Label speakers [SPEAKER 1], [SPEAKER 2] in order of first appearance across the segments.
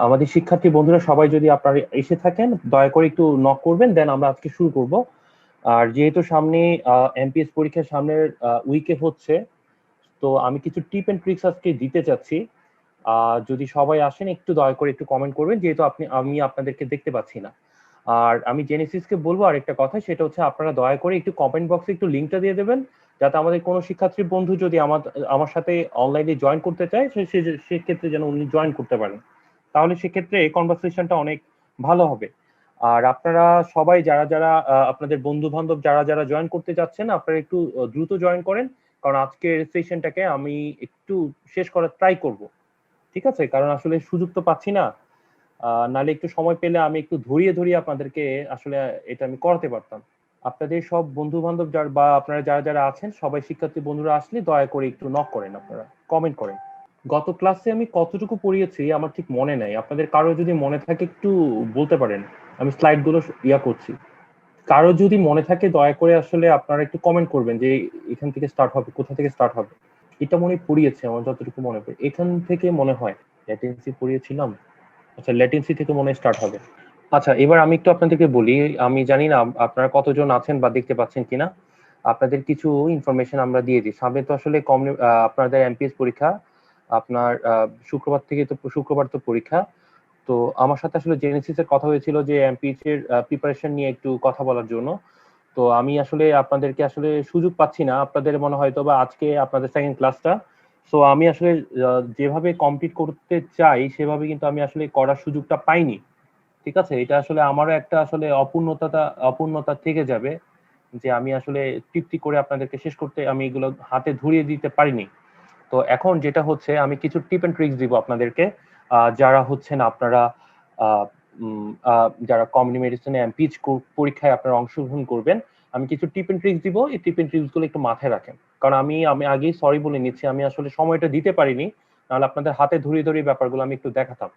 [SPEAKER 1] আমাদের শিক্ষার্থী বন্ধুরা সবাই যদি আপনারা এসে থাকেন দয়া করে একটু নক করবেন, দেন আমরা আজকে শুরু করব। আর যেহেতু সামনে এমপিএস পরীক্ষার সামনের উইকে হচ্ছে, তো আমি কিছু টিপ এন্ড ট্রিক্স আজকে দিতে চাচ্ছি। যদি সবাই আসেন একটু দয়া করে একটু কমেন্ট করবেন, যেহেতু আমি আপনাদেরকে দেখতে পাচ্ছি না। আর আমি জেনেসিসকে বলবো আরেকটা কথা, সেটা হচ্ছে আপনারা দয়া করে একটু কমেন্ট বক্সে একটু লিঙ্কটা দিয়ে দেবেন, যাতে আমাদের কোনো শিক্ষার্থী বন্ধু যদি আমার সাথে অনলাইনে জয়েন করতে চায় সেক্ষেত্রে যেন উনি জয়েন করতে পারেন। তাহলে সেক্ষেত্রে এই কনভারসেশনটা অনেক ভালো হবে। আর আপনারা সবাই যারা যারা আপনাদের বন্ধু বান্ধব যারা যারা জয়েন করতে যাচ্ছেন, আপনারা একটু দ্রুত জয়েন করেন, কারণ আজকের সেশনটাকে আমি একটু শেষ করার ট্রাই করব। ঠিক আছে, কারণ আসলে সুযোগ তো পাচ্ছি না। নালে একটু সময় পেলে আমি একটু ধরিয়ে ধরিয়ে আপনাদেরকে আসলে এটা আমি করাতে পারতাম। আপনাদের সব বন্ধু বান্ধব বা আপনারা যারা যারা আছেন সবাই শিক্ষার্থী বন্ধুরা আসলে দয়া করে একটু নক করেন, আপনারা কমেন্ট করেন। গত ক্লাসে আমি কতটুকু পড়িয়েছি আমার ঠিক মনে নাই, আপনাদের কারো যদি মনে থাকে একটু বলতে পারেন। আমি স্লাইড গুলো করছি। কারো যদি মনে থাকে দয়া করে আসলে আপনারা একটু কমেন্ট করবেন যে এখান থেকে স্টার্ট হবে, কোথা থেকে স্টার্ট হবে। এটা মনে পড়িয়েছে আমার যতটুকু মনে পড়ে, এখান থেকে মনে হয় ল্যাটেন্সি পড়িয়েছিলাম। আচ্ছা, ল্যাটেন্সি থেকে মনে স্টার্ট হবে। আচ্ছা, এবার আমি একটু আপনাদেরকে বলি, আমি জানি না আপনারা কতজন আছেন বা দেখতে পাচ্ছেন কিনা। আপনাদের কিছু ইনফরমেশন আমরা দিয়ে দিই। সামনে তো আসলে আপনাদের এমপিএস পরীক্ষা, আপনার শুক্রবার তো পরীক্ষা। তো আমার সাথে আসলে জেনেসিসের কথা হয়েছিল যে এমপিএস এর প্রিপারেশন নিয়ে একটু কথা বলার জন্য। তো আমি আসলে আপনাদেরকে আসলে সুযোগ পাচ্ছি না, আপনাদের মনে হয়তো বা আজকে আপনাদের সেকেন্ড ক্লাসটা। সো আমি আসলে যেভাবে কমপ্লিট করতে চাই সেভাবে কিন্তু আমি আসলে করার সুযোগটা পাইনি। ঠিক আছে, এটা আসলে আমারও একটা আসলে অপূর্ণতা থেকে যাবে, যে আমি আসলে তৃপ্তি করে আপনাদেরকে শেষ করতে আমি এগুলো হাতে ধরিয়ে দিতে পারিনি। তো এখন যেটা হচ্ছে, আমি কিছু টিপ এন্ড ট্রিক্স দিব আপনাদেরকে। যারা হচ্ছেন আপনারা যারা কমিউনিটি মেডিসিনে এমপিএইচ পরীক্ষায় আপনারা অংশগ্রহণ করবেন, আমি কিছু টিপ এন্ড ট্রিক্স দিব। এই টিপ এন্ড ট্রিক্স গুলো একটু মাথায় রাখেন, কারণ আমি আগেই সরি বলে নিচ্ছি, আমি আসলে সময়টা দিতে পারিনি, নাহলে আপনাদের হাতে ধরিয়ে ধরিয়ে ব্যাপারগুলো আমি একটু দেখাতাম।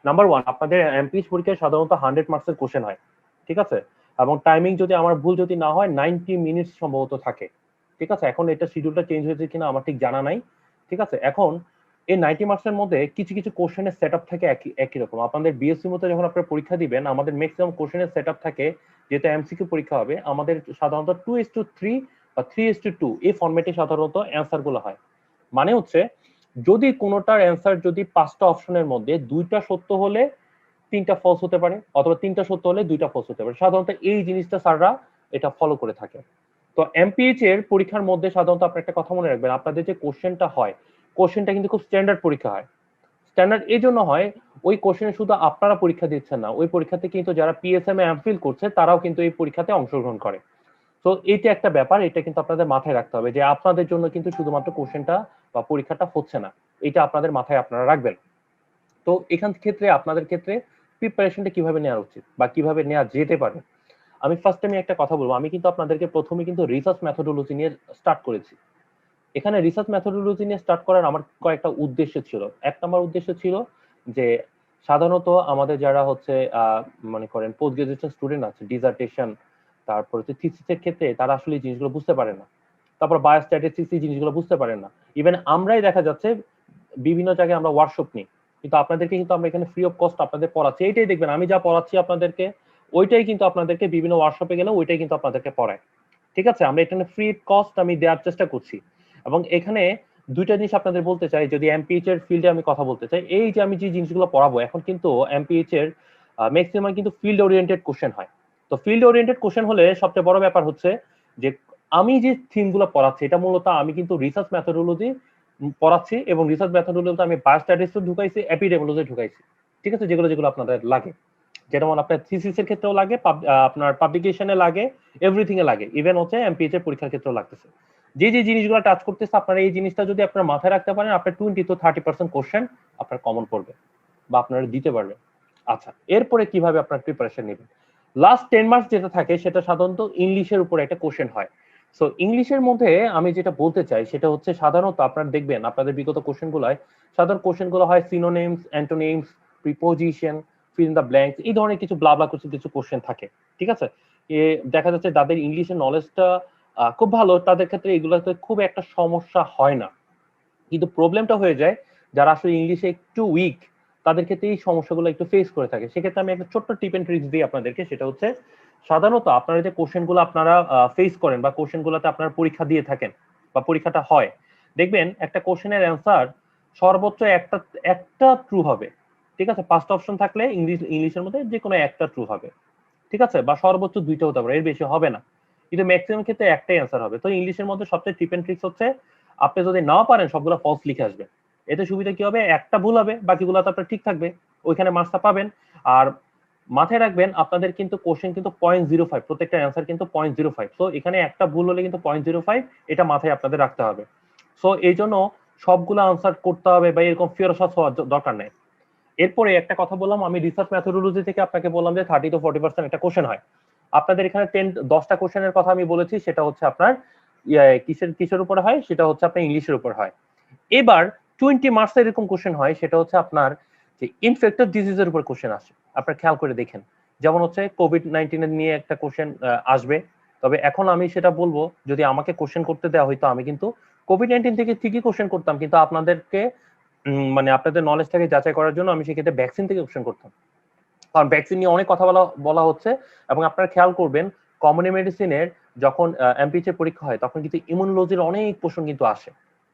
[SPEAKER 1] নাম্বার ওয়ান, আপনাদের এমপিএইচ পরীক্ষায় সাধারণত 100 মার্কসের কোশ্চেন হয়। ঠিক আছে, এবং টাইমিং যদি আমার ভুল যদি না হয় 90 মিনিট সম্ভবত থাকে। ঠিক আছে, এখন এটা শিডিউলটা চেঞ্জ হয়েছে কিনা আমার ঠিক জানা নাই। ঠিক আছে, এখন এই 90 মার্কসের মধ্যে কিছু কিছু কোশ্চেনের সেট আপ থাকে একই রকম। আপনাদের বিএসসি মধ্যে যখন আপনারা পরীক্ষা দিবেন, আমাদের ম্যাক্সিমাম কোশ্চেনের সেট আপ থাকে, যেটা এমসিকিউ পরীক্ষা হবে, আমাদের সাধারণত 2:3 বা 3:2 এই ফরম্যাটে সাধারণত অ্যান্সার গুলো হয়। মানে হচ্ছে, যদি কোনোটার অ্যান্সার যদি 5টা অপশনের মধ্যে 2টা সত্য হলে 3টা ফলস হতে পারে, অথবা 3টা সত্য হলে 2টা ফলস হতে পারে। সাধারণত এই জিনিসটা স্যাররা এটা ফলো করে থাকে। তো এমপিএইচ এর পরীক্ষার মধ্যে সাধারণত আপনি একটা কথা মনে রাখবেন, আপনাদের যে কোশ্চেনটা হয়, কোশ্চেনটা কিন্তু খুব স্ট্যান্ডার্ড পরীক্ষা হয়। স্ট্যান্ডার্ড এই জন্য হয়, ওই কোশ্চেনে শুধু আপনারা পরীক্ষা দিচ্ছেন না, ওই পরীক্ষাতে কিন্তু যারা পিএসএম এ এমফিল করছে তারাও কিন্তু এই পরীক্ষাতে অংশগ্রহণ করে। তো এইটা একটা ব্যাপার, এটা কিন্তু আপনাদের মাথায় রাখতে হবে যে আপনাদের জন্য কিন্তু শুধুমাত্র কোশ্চেনটা বা পরীক্ষাটা হচ্ছে না, এটা আপনাদের মাথায় আপনারা রাখবেন। তো এখান ক্ষেত্রে আপনাদের ক্ষেত্রে প্রিপারেশনটা কিভাবে নেওয়া উচিত বা কিভাবে নেওয়া যেতে পারে, আমি ফার্স্ট আমি একটা কথা বলবো। আমি কিন্তু আপনাদেরকে প্রথমে কিন্তু রিসার্চ মেথোডোলজি নিয়ে স্টার্ট করেছি। এখানে রিসার্চ মেথোডোলজি নিয়ে স্টার্ট করার আমার কয়েকটা উদ্দেশ্য ছিল। এক নম্বর উদ্দেশ্য ছিল যে সাধারণত আমাদের যারা হচ্ছে মনে করেন পোস্ট গ্রাজুয়েশন স্টুডেন্ট আছে, ডিজার্টেশন তারপর হচ্ছে থিসিসের ক্ষেত্রে তারা আসলে এই জিনিসগুলো বুঝতে পারে না। তারপর বায়োস্ট্যাটিস্টিক্স এই জিনিসগুলো বুঝতে পারেন না। ইভেন আমরাই দেখা যাচ্ছে বিভিন্ন জায়গায় আমরা ওয়ার্কশপ নিই, কিন্তু আপনাদেরকে কিন্তু আমরা এখানে ফ্রি অফ কস্ট আপনাদের পড়াচ্ছি। এইটাই দেখবেন, আমি যা পড়াচ্ছি আপনাদেরকে ওইটাই কিন্তু আপনাদেরকে বিভিন্ন ওয়ার্কশপে গেলে ওইটাই কিন্তু আপনাদেরকে পড়ায়। ঠিক আছে, আমরা এখানে ফ্রি কস্ট আমি দেওয়ার চেষ্টা করছি। এবং এখানে দুইটা জিনিস আপনাদের বলতে চাই, যদি এমপিএইচ এর ফিল্ডে আমি কথা বলতে চাই, এই যে আমি যে জিনিসগুলো পড়াবো এখন কিন্তু এমপিএইচ এর ম্যাক্সিমাম কিন্তু ফিল্ড ওরিয়েন্টেড কোশ্চেন হয়। তো ফিল্ড ওরিয়েন্টেড কোশ্চেন হলে সবচেয়ে বড় ব্যাপার হচ্ছে যে আমি যে থিমগুলো পড়াচ্ছি এটা মূলত আমি কিন্তু রিসার্চ মেথোডোলজি পড়াচ্ছি, এবং রিসার্চ মেথোডোলজি আমি বায়োস্ট্যাটিস্টিক্স ঢুকাইছি, এপিডেমিওলজি ঢুকাইছি। ঠিক আছে, যেগুলো যেগুলো আপনাদের লাগে, যেমন আপনার থিসিস এর ক্ষেত্রেও লাগে, আপনার পাবলিকেশনে লাগে, এভরিথিং এ লাগে, ইভেন হচ্ছে এমপিএইচ এর পরীক্ষার ক্ষেত্রেও লাগতেছে। যে যে জিনিসগুলো টাচ করতেছে আপনারা এই জিনিসটা যদি আপনার মাথায় রাখতে পারেন, আপনার 20 to 30% কোশ্চেন আপনার কমন পড়বে বা আপনারা দিতে পারবেন। আচ্ছা, এরপরে কিভাবে আপনার প্রিপারেশন নেবেন? লাস্ট 10 মার্কস যেটা থাকে সেটা সাধারণত ইংলিশের উপরে একটা কোশ্চেন হয়। সো ইংলিশের মধ্যে আমি যেটা বলতে চাই সেটা হচ্ছে, সাধারণত আপনারা দেখবেন আপনাদের বিগত কোশ্চেন গুলোয় সাধারণ কোশ্চেন গুলো হয় synonyms, antonyms, preposition, fill in the blanks, এই ধরনের কিছু ব্লাবলা কিছু কিছু কোশ্চেন থাকে। ঠিক আছে, দেখা যাচ্ছে যাদের ইংলিশের নলেজটা খুব ভালো তাদের ক্ষেত্রে এগুলোতে খুব একটা সমস্যা হয় না। কিন্তু প্রবলেমটা হয়ে যায় যারা আসলে ইংলিশে একটু উইক, তাদের ক্ষেত্রে এই সমস্যাগুলো একটু ফেস করে থাকে। সেক্ষেত্রে আমি একটা ছোট্ট টিপ এন্ড ট্রিক্স দিই আপনাদেরকে, সেটা হচ্ছে সাধারণত আপনারা যে কোশ্চেনগুলো আপনারা ফেস করেন বা কোশ্চেনগুলোতে আপনারা পরীক্ষা দিয়ে থাকেন বা পরীক্ষাটা হয়, দেখবেন একটা কোশ্চেনের অ্যান্সার সর্বোচ্চ একটা একটা ট্রু হবে, ঠিক আছে? 5টা অপশন থাকলে ইংলিশের মধ্যে যে কোনো একটা ট্রু হবে, ঠিক আছে? বা সর্বোচ্চ 2টা হতে পারে, এর বেশি হবে না। কিন্তু ম্যাক্সিমাম ক্ষেত্রে একটাই অ্যান্সার হবে। তো ইংলিশের মধ্যে সবচেয়ে টিপ এন্ড ট্রিক্স হচ্ছে আপনি যদি নাও পারেন সবগুলো ফলস লিখে আসবেন। এতে সুবিধা কি হবে, একটা ভুল হবে, বাকিগুলো তো আপনার ঠিক থাকবে, ওইখানে মার্কসটা পাবেন। আর মাথায় রাখবেন আপনাদের কিন্তু কোশ্চেন কিন্তু 0.05, প্রত্যেকটা অ্যান্সার কিন্তু 0.05। সো এখানে একটা ভুল হলে কিন্তু 0.05, এটা মাথায় আপনাদের রাখতে হবে। সো এই জন্য সবগুলো আনসার করতে হবে বা এরকম ফিয়ারসাস হওয়ার দরকার নেই। এরপরে একটা কথা বললাম, আমি রিসার্চ মেথোডোলজি থেকে আপনাকে বললাম যে 30 to 40% একটা কোশ্চেন হয়। আপনাদের এখানে 10টা কোশ্চেনের কথা আমি বলেছি, সেটা হচ্ছে আপনার কিসের উপরে হয়, সেটা হচ্ছে আপনার ইংলিশের উপর হয়। এবার 20 মার্কস এরকম কোশ্চেন হয়, সেটা হচ্ছে আপনার যে ইনফেক্টেড ডিজিজের উপর কোশ্চেন আসে। আপনারা খেয়াল করে দেখেন, যেমন হচ্ছে কোভিড-19 নিয়ে একটা কোশ্চেন আসবে। তবে এখন আমি সেটা বলবো, যদি আমাকে কোশ্চেন করতে দেওয়া হইতো আমি কিন্তু কোভিড-19 থেকে ঠিকই কোশ্চেন করতাম, কিন্তু আপনাদেরকে মানে আপনাদের নলেজটাকে যাচাই করার জন্য আমি সেক্ষেত্রে ভ্যাকসিন থেকে কোশ্চেন করতাম। কারণ ভ্যাকসিন নিয়ে অনেক কথা বলা হচ্ছে, এবং আপনারা খেয়াল করবেন কমিউনিটি মেডিসিনের যখন এমপিএইচ এর পরীক্ষা হয় তখন কিন্তু ইমিউনোলজির অনেক প্রশ্ন কিন্তু আসে।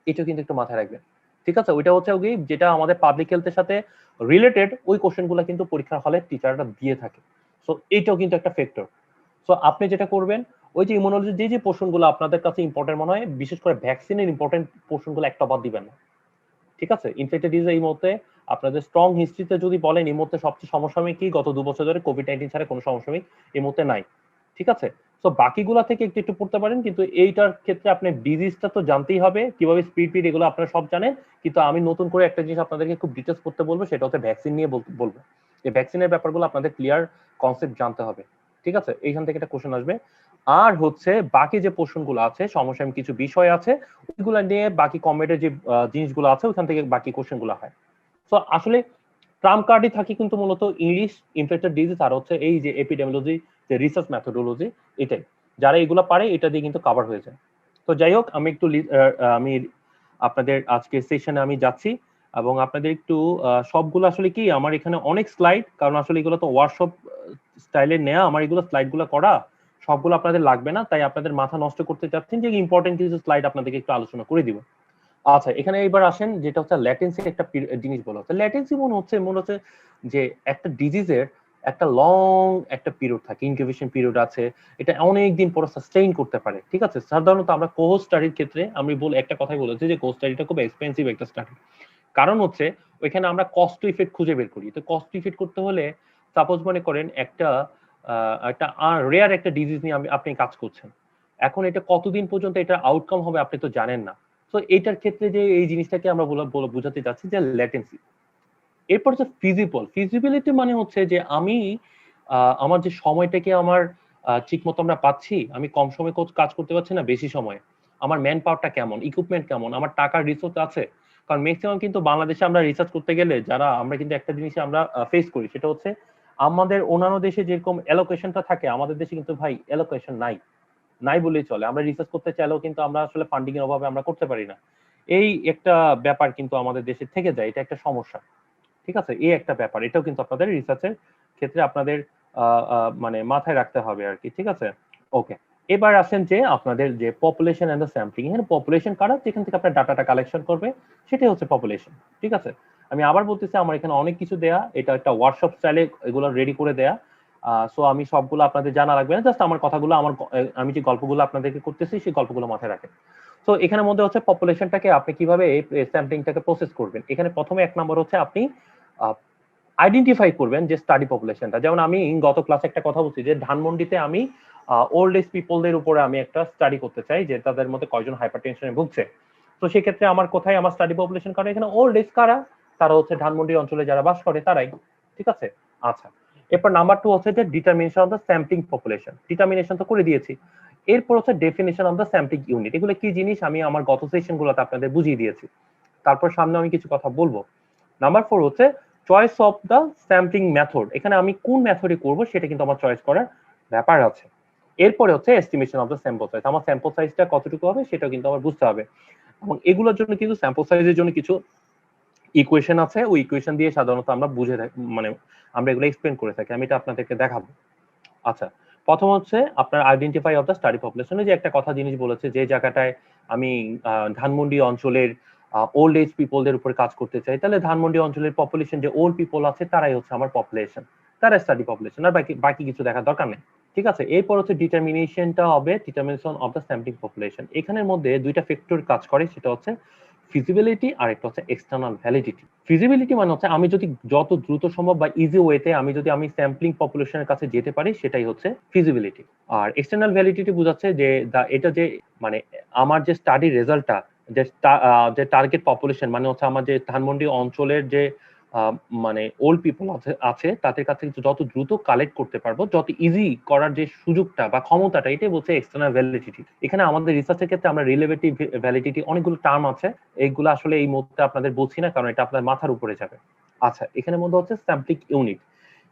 [SPEAKER 1] এটা কিন্তু একটু মাথায় রাখবেন, ঠিক আছে? ওইটা হচ্ছে ওই যেটা আমাদের পাবলিক হেলথের সাথে রিলেটেড, ওই কোশ্চেনগুলো কিন্তু পরীক্ষার হলে টিচাররা দিয়ে থাকে। সো এইটাও কিন্তু একটা ফ্যাক্টর। সো আপনি যেটা করবেন, ওই যে ইমিউনোলজির যে পোর্শনগুলো আপনাদের কাছে ইম্পর্টেন্ট মনে হয়, বিশেষ করে ভ্যাকসিনের ইম্পর্টেন্ট পোর্শনগুলো একটা বাদ দিবেন না, ঠিক আছে? ইনফেক্টেড ডিজিজ এই মুহূর্তে আপনাদের স্ট্রং হিস্ট্রিতে যদি বলেন, এই মুহূর্তে সবচেয়ে সমসাময়িক কি, গত 2 বছর ধরে কোভিড-19 ছাড়া কোনো সমসাময়িক এই মুহূর্তে নাই, ঠিক আছে? সো বাকিগুলা থেকে একটু একটু পড়তে পারেন, কিন্তু এইটার ক্ষেত্রে আপনি ডিজিজটা তো জানতেই হবে, কিভাবে স্পিড এগুলো আপনারা সব জানেন। কিন্তু আমি নতুন করে একটা জিনিস আপনাদেরকে খুব ডিটেলস করতে বলবো, সেটা হচ্ছে ভ্যাকসিন নিয়ে বলবো। এই ভ্যাকসিনের ব্যাপারগুলো আপনাদের ক্লিয়ার কনসেপ্ট জানতে হবে, ঠিক আছে? এইখান থেকে একটা কোশ্চেন আসবে। আর হচ্ছে বাকি যে পোর্শনগুলো আছে, সমসাময়িক কিছু বিষয় আছে, ওইগুলো নিয়ে বাকি কমেডের যে জিনিসগুলো আছে ওখান থেকে বাকি কোশ্চেনগুলো হয়। সো আসলে ট্রাম্প কার্ডই থাকে কিন্তু মূলত ইংলিশ, ইনফেক্টেড ডিজিজ, আর হচ্ছে এই যে এপিডেমিওলজি, যে রিসার্চ মেথোডোলজি, এটাই। যারা এগুলো পারে এটা দিয়ে কিন্তু কভার হয়ে যায়। তো যাই হোক, আমি একটু আমি আপনাদের আজকে সেশনে আমি যাচ্ছি, এবং আপনাদের একটু সবগুলো আসলে কি আমার এখানে অনেক স্লাইড, কারণ আসলে এগুলো তো ওয়ার্কশপ স্টাইলে নেওয়া, আমার এগুলো স্লাইডগুলো করা সবগুলো আপনাদের লাগবে না, তাই আপনাদের মাথা নষ্ট করতে চাচ্ছেন যে ইম্পর্টেন্ট কিছু স্লাইড আপনাদেরকে একটু আলোচনা করে দিব। আচ্ছা, এখানে এবার আসেন, যেটা হচ্ছে ল্যাটেন্সি একটা জিনিস বলা হচ্ছে। ল্যাটেন্সি মনে হচ্ছে যে একটা ডিজিজের একটা লং একটা পিরিয়ড থাকে, ইনকিউবেশন পিরিয়ড আছে, এটা অনেক দিন পরে সাস্টেইন করতে পারে, ঠিক আছে? সাধারণত আমরা কোহোস্ট স্টাডির ক্ষেত্রে আমি একটা কথাই বলেছি যে কোহোস্ট স্টাডিটা খুব এক্সপেন্সিভ একটা স্টাডি। কারণ হচ্ছে ওইখানে আমরা কস্ট টু ইফেক্ট খুঁজে বের করি। তো কস্ট টু ইফেক্ট করতে হলে সাপোজ মনে করেন একটা রেয়ার একটা ডিজিজ নিয়ে আপনি কাজ করছেন, এখন এটা কতদিন পর্যন্ত এটা আউটকাম হবে আপনি তো জানেন না। তো এটার ক্ষেত্রে যে এই জিনিসটাকে আমরা বোঝাতে চাচ্ছি যে ল্যাটেন্সি। এরপর হচ্ছে ফিজিবিলিটি, মানে হচ্ছে যে আমি আমার যে সময়টাকে আমার ঠিক মতো আমরা পাচ্ছি, আমি কম সময়ে কাজ করতে পারছি না বেশি সময়ে, আমার ম্যান পাওয়ারটা কেমন, ইকুইপমেন্ট কেমন, আমার টাকার রিসোর্স আছে। কারণ ম্যাক্সিমাম কিন্তু বাংলাদেশে আমরা রিসার্চ করতে গেলে আমরা কিন্তু একটা জিনিস আমরা ফেস করি, সেটা হচ্ছে আমাদের অন্যান্য দেশে যেরকম অ্যালোকেশনটা থাকে, আমাদের দেশে কিন্তু ভাই অ্যালোকেশন নাই, নাই বলেই চলে। আমরা রিসার্চ করতে চাইলেও কিন্তু আমরা আসলে ফান্ডিং এর অভাবে আমরা করতে পারি না। এই একটা ব্যাপার কিন্তু আমাদের দেশে থেকে যায়, এটা একটা সমস্যা, ঠিক আছে? এই একটা ব্যাপার, এটাও কিন্তু আপনাদের রিসার্চের ক্ষেত্রে আপনাদের মানে মাথায় রাখতে হবে আর কি, ঠিক আছে? ওকে, এবার আসেন যে আপনাদের যে পপুলেশন এন্ড দ্য স্যাম্পলিং। এখানে পপুলেশন কারা, যেখান থেকে আপনার ডাটাটা কালেকশন করবে, সেটাই হচ্ছে পপুলেশন, ঠিক আছে? আমি আবার বলতেছি, আমার এখানে অনেক কিছু দেয়া, এটা একটা ওয়ার্কশপ স্টাইলে এগুলো রেডি করে দেয়া। সো আমি সবগুলো আপনাদের জানা লাগবে না, জাস্ট আমার কথাগুলো, আমি যে গল্পগুলো আপনাদেরকে করতেছি সেই গল্পগুলো মাথায় রাখেন। তো এখানে মধ্যে হচ্ছে পপুলেশনটাকে আপনি কিভাবে এই স্যাম্পলিংটাকে প্রসেস করবেন। এখানে প্রথমে 1 নম্বর হচ্ছে আপনি আইডেন্টিফাই করবেন যে স্টাডি পপুলেশনটা। যেমন আমি গত ক্লাসে একটা কথা বলছি যে ধানমন্ডিতে আমি ওল্ড এজ পিপলদের উপরে আমি একটা স্টাডি করতে চাই, যে তাদের মধ্যে কয়জন হাইপারটেনশনে ভুগছে। তো সেক্ষেত্রে আমার কোথায় আমার স্টাডি পপুলেশন, কারণ এখানে ওল্ড এজ কারা, তারা হচ্ছে ধানমন্ডি অঞ্চলে যারা বাস করে তারাই, ঠিক আছে? আচ্ছা, এরপর নাম্বার 2 হচ্ছে যে determination of the sampling population. Determination তো করে দিয়েছি। এরপর হচ্ছে definition of the sampling unit. এগুলো কি জিনিস আমি আমার গত সেশনগুলোতে আপনাদের বুঝিয়ে দিয়েছি, তারপর সামনে আমি কিছু কথা বলবো। নাম্বার 4 হচ্ছে choice of the sampling method. এখানে আমি কোন মেথডে করব সেটা কিন্তু আমার চয়েস করার ব্যাপার আছে। এরপরে হচ্ছে estimation of the sample size. আমার স্যাম্পল সাইজটা কতটুকু হবে সেটাও কিন্তু আমার বুঝতে হবে, এবং এগুলোর জন্য কিন্তু স্যাম্পল সাইজের জন্য কিছু ইকুয়েশন আছে, ওই ইকুয়েশন দিয়ে সাধারণত আমরা বুঝে থাকি, মানে আমরা এগুলো এক্সপ্লেন করে থাকি। আমি এটা আপনাদেরকে দেখাবো। আচ্ছা, প্রথম হচ্ছে আপনার আইডেন্টিফাই অফ দ্য স্টাডি পপুলেশনে যে একটা কথা জিনিস বলেছে, যে জায়গাটায় আমি ধানমন্ডি অঞ্চলের ওল্ড এজ পিপলদের উপর কাজ করতে চাই, তাহলে ধানমন্ডি অঞ্চলের পপুলেশন যে ওল্ড পিপল আছে তারাই হচ্ছে আমার পপুলেশন, তারা স্টাডি পপুলেশন, আর বাকি বাকি কিছু দেখার দরকার নেই। ঠিক আছে, এরপর হচ্ছে ডিটারমিনেশনটা হবে determination of the sampling population. এখানের মধ্যে দুইটা ফ্যাক্টর কাজ করে, সেটা হচ্ছে ফিজিবিলিটি আর একটা হচ্ছে এক্সটার্নাল ভ্যালিডিটি। ফিজিবিলিটি মানে হচ্ছে আমি যদি যত দ্রুত সম্ভব বা ইজি ওয়েতে আমি স্যাম্পলিং পপুলেশনের কাছে যেতে পারি, সেটাই হচ্ছে ফিজিবিলিটি। আর এক্সটার্নাল ভ্যালিডিটি বোঝাচ্ছে যে এটা যে মানে আমার যে স্টাডি রেজাল্টটা, যে টার্গেট পপুলেশন মানে হচ্ছে আমার যে ধানমন্ডি অঞ্চলের যে মানে ওল্ড পিপল আছে তাদের কাছে যত দ্রুত কালেক্ট করতে পারবো, যত ইজি করার যে সুযোগটা বা ক্ষমতাটা, এটাই বলছে এক্সটার্নাল ভ্যালিডিটি। এখানে আমাদের রিসার্চের ক্ষেত্রে আমরা রিলেটিভ ভ্যালিডিটি অনেকগুলো টার্ম আছে, এইগুলো আসলে এই মুহূর্তে আপনাদের বলছি না, কারণ এটা আপনার মাথার উপরে যাবে। আচ্ছা, এখানে মধ্যে হচ্ছে স্যাম্পলিং ইউনিট।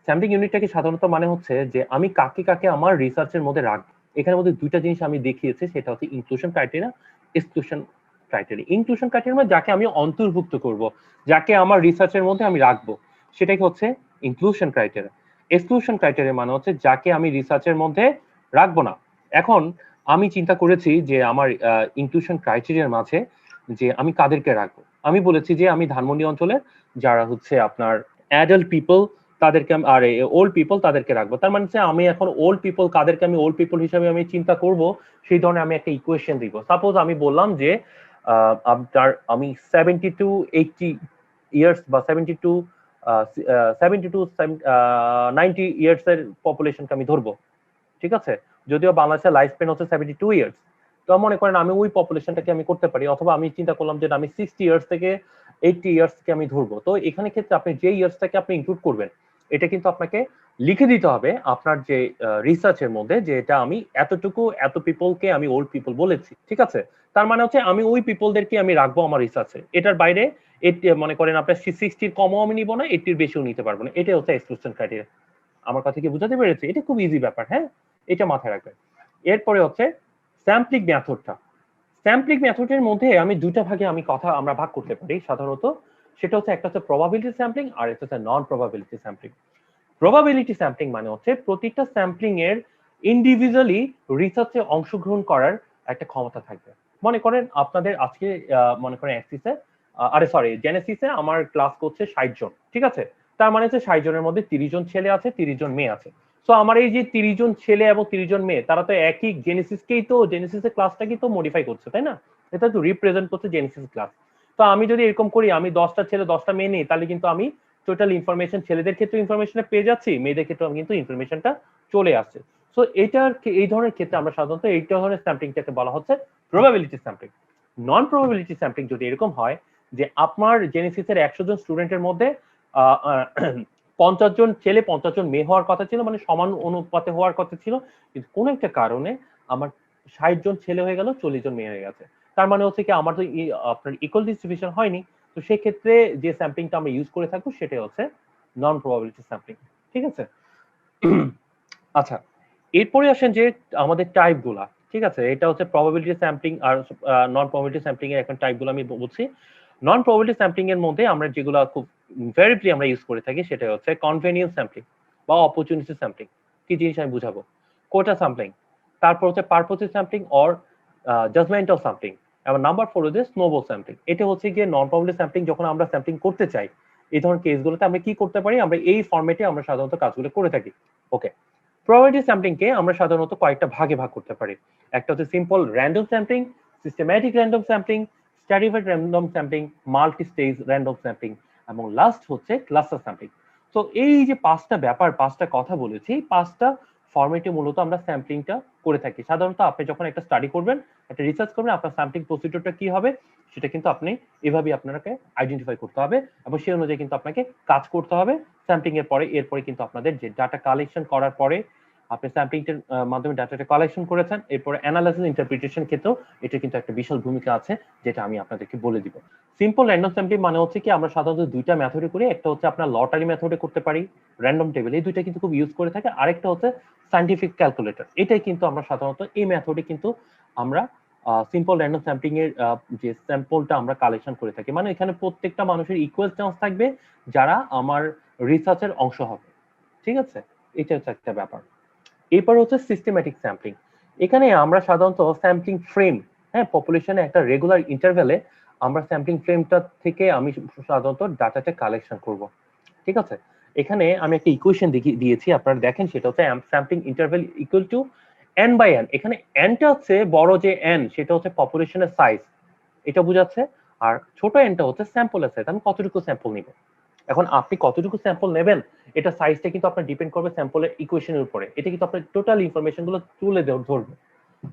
[SPEAKER 1] স্যাম্পলিং ইউনিটটা কি সাধারণত মানে হচ্ছে যে আমি কাকে কাকে আমার রিসার্চের মধ্যে রাখবো। এখানের মধ্যে দুইটা জিনিস আমি দেখিয়েছি, সেটা হচ্ছে inclusion criteria, exclusion criteria. Inclusion criteria মানে যাকে আমি অন্তর্ভুক্ত করব, যাকে আমার রিসার্চের মধ্যে আমি রাখবো, সেটাই হচ্ছে ইনক্লুশন ক্রাইটেরিয়া। এক্সক্লুশন ক্রাইটেরিয়া মানে হচ্ছে যাকে আমি রিসার্চের মধ্যে রাখবো না। এখন আমি চিন্তা করেছি যে আমার ইনক্লুশন ক্রাইটেরিয়ার মাঝে যে আমি কাদেরকে রাখবো। আমি বলেছি যে আমি ধানমন্ডি অঞ্চলে যারা হচ্ছে আপনার অ্যাডাল্ট পিপল তাদেরকে আর ওল্ড পিপল তাদেরকে রাখবো। তার মানে হচ্ছে আমি এখন ওল্ড পিপল কাদেরকে আমি ওল্ড পিপল হিসাবে আমি চিন্তা করব, সেই ধরনের আমি একটা ইকুয়েশন দিব। সাপোজ আমি বললাম যে আপনার আমি 70 to 80 ইয়ার্স বা 90 ইয়ার্স এর পপুলেশনকে আমি ধরবো। ঠিক আছে, যদিও বাংলাদেশের লাইফ স্প্যান হচ্ছে 72 ইয়ার্স, তো মনে করেন আমি ওই পপুলেশনটাকে আমি করতে পারি। অথবা আমি চিন্তা করলাম যে আমি 60 ইয়ার্স থেকে 80 ইয়ার্সকে আমি ধরবো। তো এখানে ক্ষেত্রে আপনি যে ইয়ার্সটাকে আপনি ইনক্লুড করবেন, এটা কিন্তু আপনাকে লিখে দিতে হবে আপনার যে রিসার্চের মধ্যে, যে এটা আমি এতটুকু এত পিপলকে আমি ওল্ড পিপল বলেছি। ঠিক আছে, তার মানে হচ্ছে আমি ওই পিপলদেরকে আমি রাখবো আমার রিসার্চে। এটার বাইরে মনে করেন আপনার 60-র কমও আমি নিব না, 80-র বেশিও নিতে পারবো না। এটা হচ্ছে এক্সক্লুশন ক্রাইটেরিয়া। আমার কথা কি বুঝাতে পেরেছি? এটা খুব ইজি ব্যাপার, হ্যাঁ, এটা মাথায় রাখবেন। এরপরে হচ্ছে স্যাম্পলিং মেথডটা। স্যাম্পলিং মেথডের মধ্যে আমি দুইটা ভাগে আমরা ভাগ করতে পারি সাধারণত। সেটা হচ্ছে একটা হচ্ছে প্রবাবিলিটি স্যাম্পলিং আর একটা হচ্ছে নন প্রবাবিলিটি স্যাম্পলিং। প্রবাবিলিটি স্যাম্পলিং মানে হচ্ছে প্রতিটা স্যাম্পলিং এর ইন্ডিভিজুয়ালি রিসার্চে অংশগ্রহণ করার একটা ক্ষমতা থাকবে। মনে করেন আপনাদের আজকে মনে করেন জেনেসিসে আমার ক্লাস করছে 60 জন। ঠিক আছে, তার মানে হচ্ছে 60 জনের মধ্যে 30 জন ছেলে আছে, 30 জন মেয়ে আছে। তো আমার এই যে 30 জন ছেলে এবং 30 জন মেয়ে, তারা তো একই জেনেসিসের ক্লাসটাকেই তো মডিফাই করছে, তাই না? এটা তো রিপ্রেজেন্ট করছে জেনেসিস ক্লাস। তো আমি যদি এরকম করি, আমি 10টা ছেলে 10টা মেয়ে নিই, তাহলে কিন্তু আমি টোটাল ইনফরমেশন ছেলেদের ক্ষেত্রে ইনফরমেশন পেয়ে যাচ্ছি, মেয়েদের ক্ষেত্রে কিন্তু ইনফরমেশনটা চলে আসছে। সো এই ধরনের ক্ষেত্রে আমরা সাধারণত এই ধরনের স্যাম্পলিংটাকে বলা হচ্ছে প্রবাবিলিটি স্যাম্পলিং। নন প্রবাবিলিটি স্যাম্পলিং যদি এরকম হয় যে আপনার জেনেসিসের 100 জন স্টুডেন্টের মধ্যে 50 জন ছেলে 50 জন মেয়ে হওয়ার কথা ছিল, মানে সমান অনুপাতে হওয়ার কথা ছিল, কিন্তু কোনো একটা কারণে আমার 60 জন ছেলে হয়ে গেল, 40 জন মেয়ে হয়ে গেছে। তার মানে হচ্ছে কি আমার তো আপনার ইকুয়াল ডিস্ট্রিবিউশন হয়নি। তো সেই ক্ষেত্রে যে স্যাম্পলিংটা আমরা ইউজ করে থাকবো সেটা হচ্ছে নন প্রবাবিলিটি স্যাম্পলিং। ঠিক আছে, আচ্ছা, এরপরে আসেন যে আমাদের টাইপ গুলা। ঠিক আছে, এটা হচ্ছে প্রবাবিলিটি স্যাম্পলিং আর নন প্রবাবিলিটি স্যাম্পলিং এর এখন টাইপ গুলো আমি বলছি। নন প্রবাবিলিটি স্যাম্পলিং এর মধ্যে আমরা যেগুলো খুব ভেরিফলি আমরা ইউজ করে থাকি, সেটা হচ্ছে কনভেনিয়েন্স স্যাম্পলিং বা অপরচুনিটি স্যাম্পলিং। কি জিনিস আমি বুঝাবো? কোটা স্যাম্পলিং, তারপর হচ্ছে পারপোসিভ স্যাম্পলিং অর জাজমেন্টাল স্যাম্পলিং, এবং নাম্বার 4 হচ্ছে স্নোবল স্যাম্পলিং। এটা হচ্ছে গিয়ে নন প্রবাবিলিটি স্যাম্পলিং। যখন আমরা স্যাম্পলিং করতে চাই এই ধরনের কেসগুলোতে আমরা কি করতে পারি, আমরা এই ফরম্যাটে আমরা সাধারণত কাজগুলো করে থাকি। ওকে, প্রবাবিলিটি স্যাম্পলিং কে আমরা সাধারণত কয়েকটা ভাগে ভাগ করতে পারি। একটা হচ্ছে simple random sampling, systematic random sampling, stratified random sampling, multi stage random sampling, এবং লাস্ট হচ্ছে ক্লাস্টার স্যাম্পলিং। তো এই যে পাঁচটা কথা বলেছি, পাঁচটা ফরম্যাটে মূলত আমরা স্যাম্পলিংটা করে থাকি। সাধারণত আপনি যখন একটা স্টাডি করবেন, একটা রিসার্চ করবেন, আপনার স্যাম্পলিং প্রসিডিউরটা কি হবে সেটা কিন্তু আপনি এভাবে আপনাকে আইডেন্টিফাই করতে হবে, এবং সেই অনুযায়ী কিন্তু আপনাকে কাজ করতে হবে। স্যাম্পলিং এর পরে এরপরে কিন্তু আপনাদের যে ডাটা কালেকশন করার পরে আপনি স্যাম্পলিংটার মাধ্যমে ডাটাটা কালেকশন করেছেন, এরপরে অ্যানালাইসিস ইন্টারপ্রিটেশন ক্ষেত্রেও এটা কিন্তু একটা বিশাল ভূমিকা আছে, যেটা আমি আপনাদেরকে বলে দিব। সিম্পল র্যান্ডম স্যাম্পলিং মানে হচ্ছে কি আমরা সাধারণত দুইটা মেথডে করি। একটা হচ্ছে আপনার লটারি মেথডে করতে পারি, র্যান্ডম টেবিল, এই দুইটা কিন্তু খুব ইউজ করে থাকে। আরেকটা হচ্ছে সায়েন্টিফিক ক্যালকুলেটর, এটাই কিন্তু আমরা সাধারণত এই মেথডে কিন্তু আমরা সিম্পল র্যান্ডম স্যাম্পলিং এর যে স্যাম্পলটা আমরা কালেকশন করে থাকি, মানে এখানে প্রত্যেকটা মানুষের ইকুয়াল চান্স থাকবে যারা আমার রিসার্চের অংশ হবে। ঠিক আছে, এটা হচ্ছে একটা ব্যাপার। এরপর হচ্ছে সিস্টেম্যাটিক স্যাম্পলিং। এখানে আমরা সাধারণত স্যাম্পলিং ফ্রেম, হ্যাঁ, পপুলেশনে একটা রেগুলার ইন্টারভ্যালে আমরা স্যাম্পলিং ফ্রেমটা থেকে আমি সাধারণত ডাটাটা কালেকশন করব। ঠিক আছে, এখানে আমি একটা ইকুয়েশন দিয়েছি, আপনারা দেখেন, সেটা হচ্ছে sampling interval equal to n by n। এখানে nটা হচ্ছে বড় যে n, সেটা হচ্ছে পপুলেশনের সাইজ, এটা বোঝাচ্ছে। আর ছোট nটা হচ্ছে স্যাম্পলের সাইজ, আমি কতটুকু স্যাম্পল নিব। এখন আপনি কতটুকু স্যাম্পল নেবেন, এটা সাইজটা কিন্তু আপনার ডিপেন্ড করবে স্যাম্পলের ইকুয়েশনের উপরে। এটা কিন্তু আপনার টোটাল ইনফরমেশন গুলো ধরবে,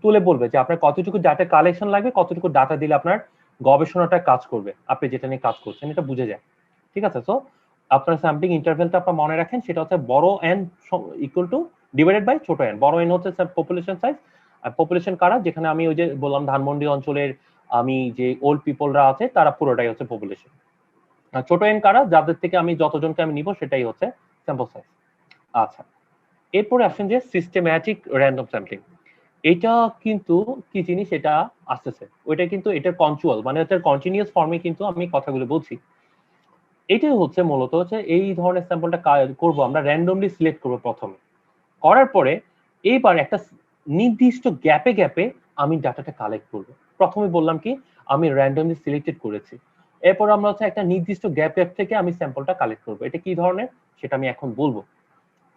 [SPEAKER 1] তুলে বলবে যে আপনার কতটুকু ডাটা কালেকশন লাগবে, কতটুকু ডাটা দিলে আপনার গবেষণাটা কাজ করবে, আপনি যেটা নিয়ে কাজ করছেন এটা বুঝে যায়। ঠিক আছে, তো আপনার স্যাম্পলিং ইন্টারভ্যালটা আপনার মনে রাখেন, সেটা হচ্ছে বড় N equal to divided by ছোট এন। বড় এন হচ্ছে পপুলেশন সাইজ, আর পপুলেশন কারা, যেখানে আমি ওই যে বললাম ধানমন্ডি অঞ্চলের আমি যে ওল্ড পিপলরা আছে তারা পুরোটাই হচ্ছে পপুলেশন। ছোট এন কারা, যাদের থেকে আমি যতজনকে আমি নিব সেটাই হচ্ছে স্যাম্পল সাইজ। আচ্ছা, এরপরে আসেন যে সিস্টেম্যাটিক র্যান্ডম স্যাম্পলিং। এটা কিন্তু কি জিনিস, এটা আসতেছে, ওইটা কিন্তু এটার কনচুয়াল মানে হচ্ছে কন্টিনিউয়াস ফর্মে কিন্তু আমি কথাগুলো বলছি। এটাই হচ্ছে মূলত হচ্ছে এই ধরনের স্যাম্পলটা করব আমরা র্যান্ডমলি সিলেক্ট করব প্রথমে, করার পরে এইবার একটা নির্দিষ্ট গ্যাপে গ্যাপে আমি ডাটাটা কালেক্ট করব। প্রথমে বললাম কি আমি র্যান্ডমলি সিলেক্টেড করেছি, এরপর আমরা হচ্ছে একটা নির্দিষ্ট গ্যাপ গ্যাপ থেকে আমি স্যাম্পলটা কালেক্ট করব। এটা কি ধরনের সেটা আমি এখন বলবো।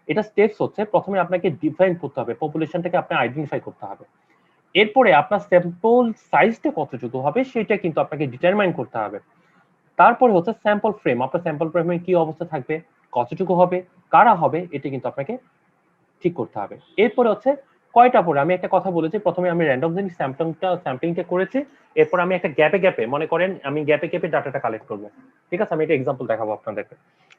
[SPEAKER 1] এটা স্টেপস হচ্ছে, প্রথমে আপনাকে ডিফাইন করতে হবে, পপুলেশনটাকে আপনি আইডেন্টিফাই করতে হবে। এরপরে আপনার স্যাম্পল সাইজটা কতটুকু হবে সেটা কিন্তু আপনাকে ডিটারমাইন করতে হবে। তারপরে হচ্ছে স্যাম্পল ফ্রেম, আপনার স্যাম্পল ফ্রেমের কি অবস্থা থাকবে, কতটুকু হবে, কারা হবে, এটা কিন্তু আপনাকে ঠিক করতে হবে। এরপরে হচ্ছে কয়টা পরে, আমি একটা কথা বলেছি, প্রথমে আমি র্যান্ডম জিনিস স্যাম্পলিংটা করেছি, এরপর আমি একটা গ্যাপে গ্যাপে, মনে করেন আমি গ্যাপে গ্যাপে ডাটাটা কালেক্ট করব। ঠিক আছে, আমি একটা এক্সাম্পল দেখাবো আপনাদেরকে।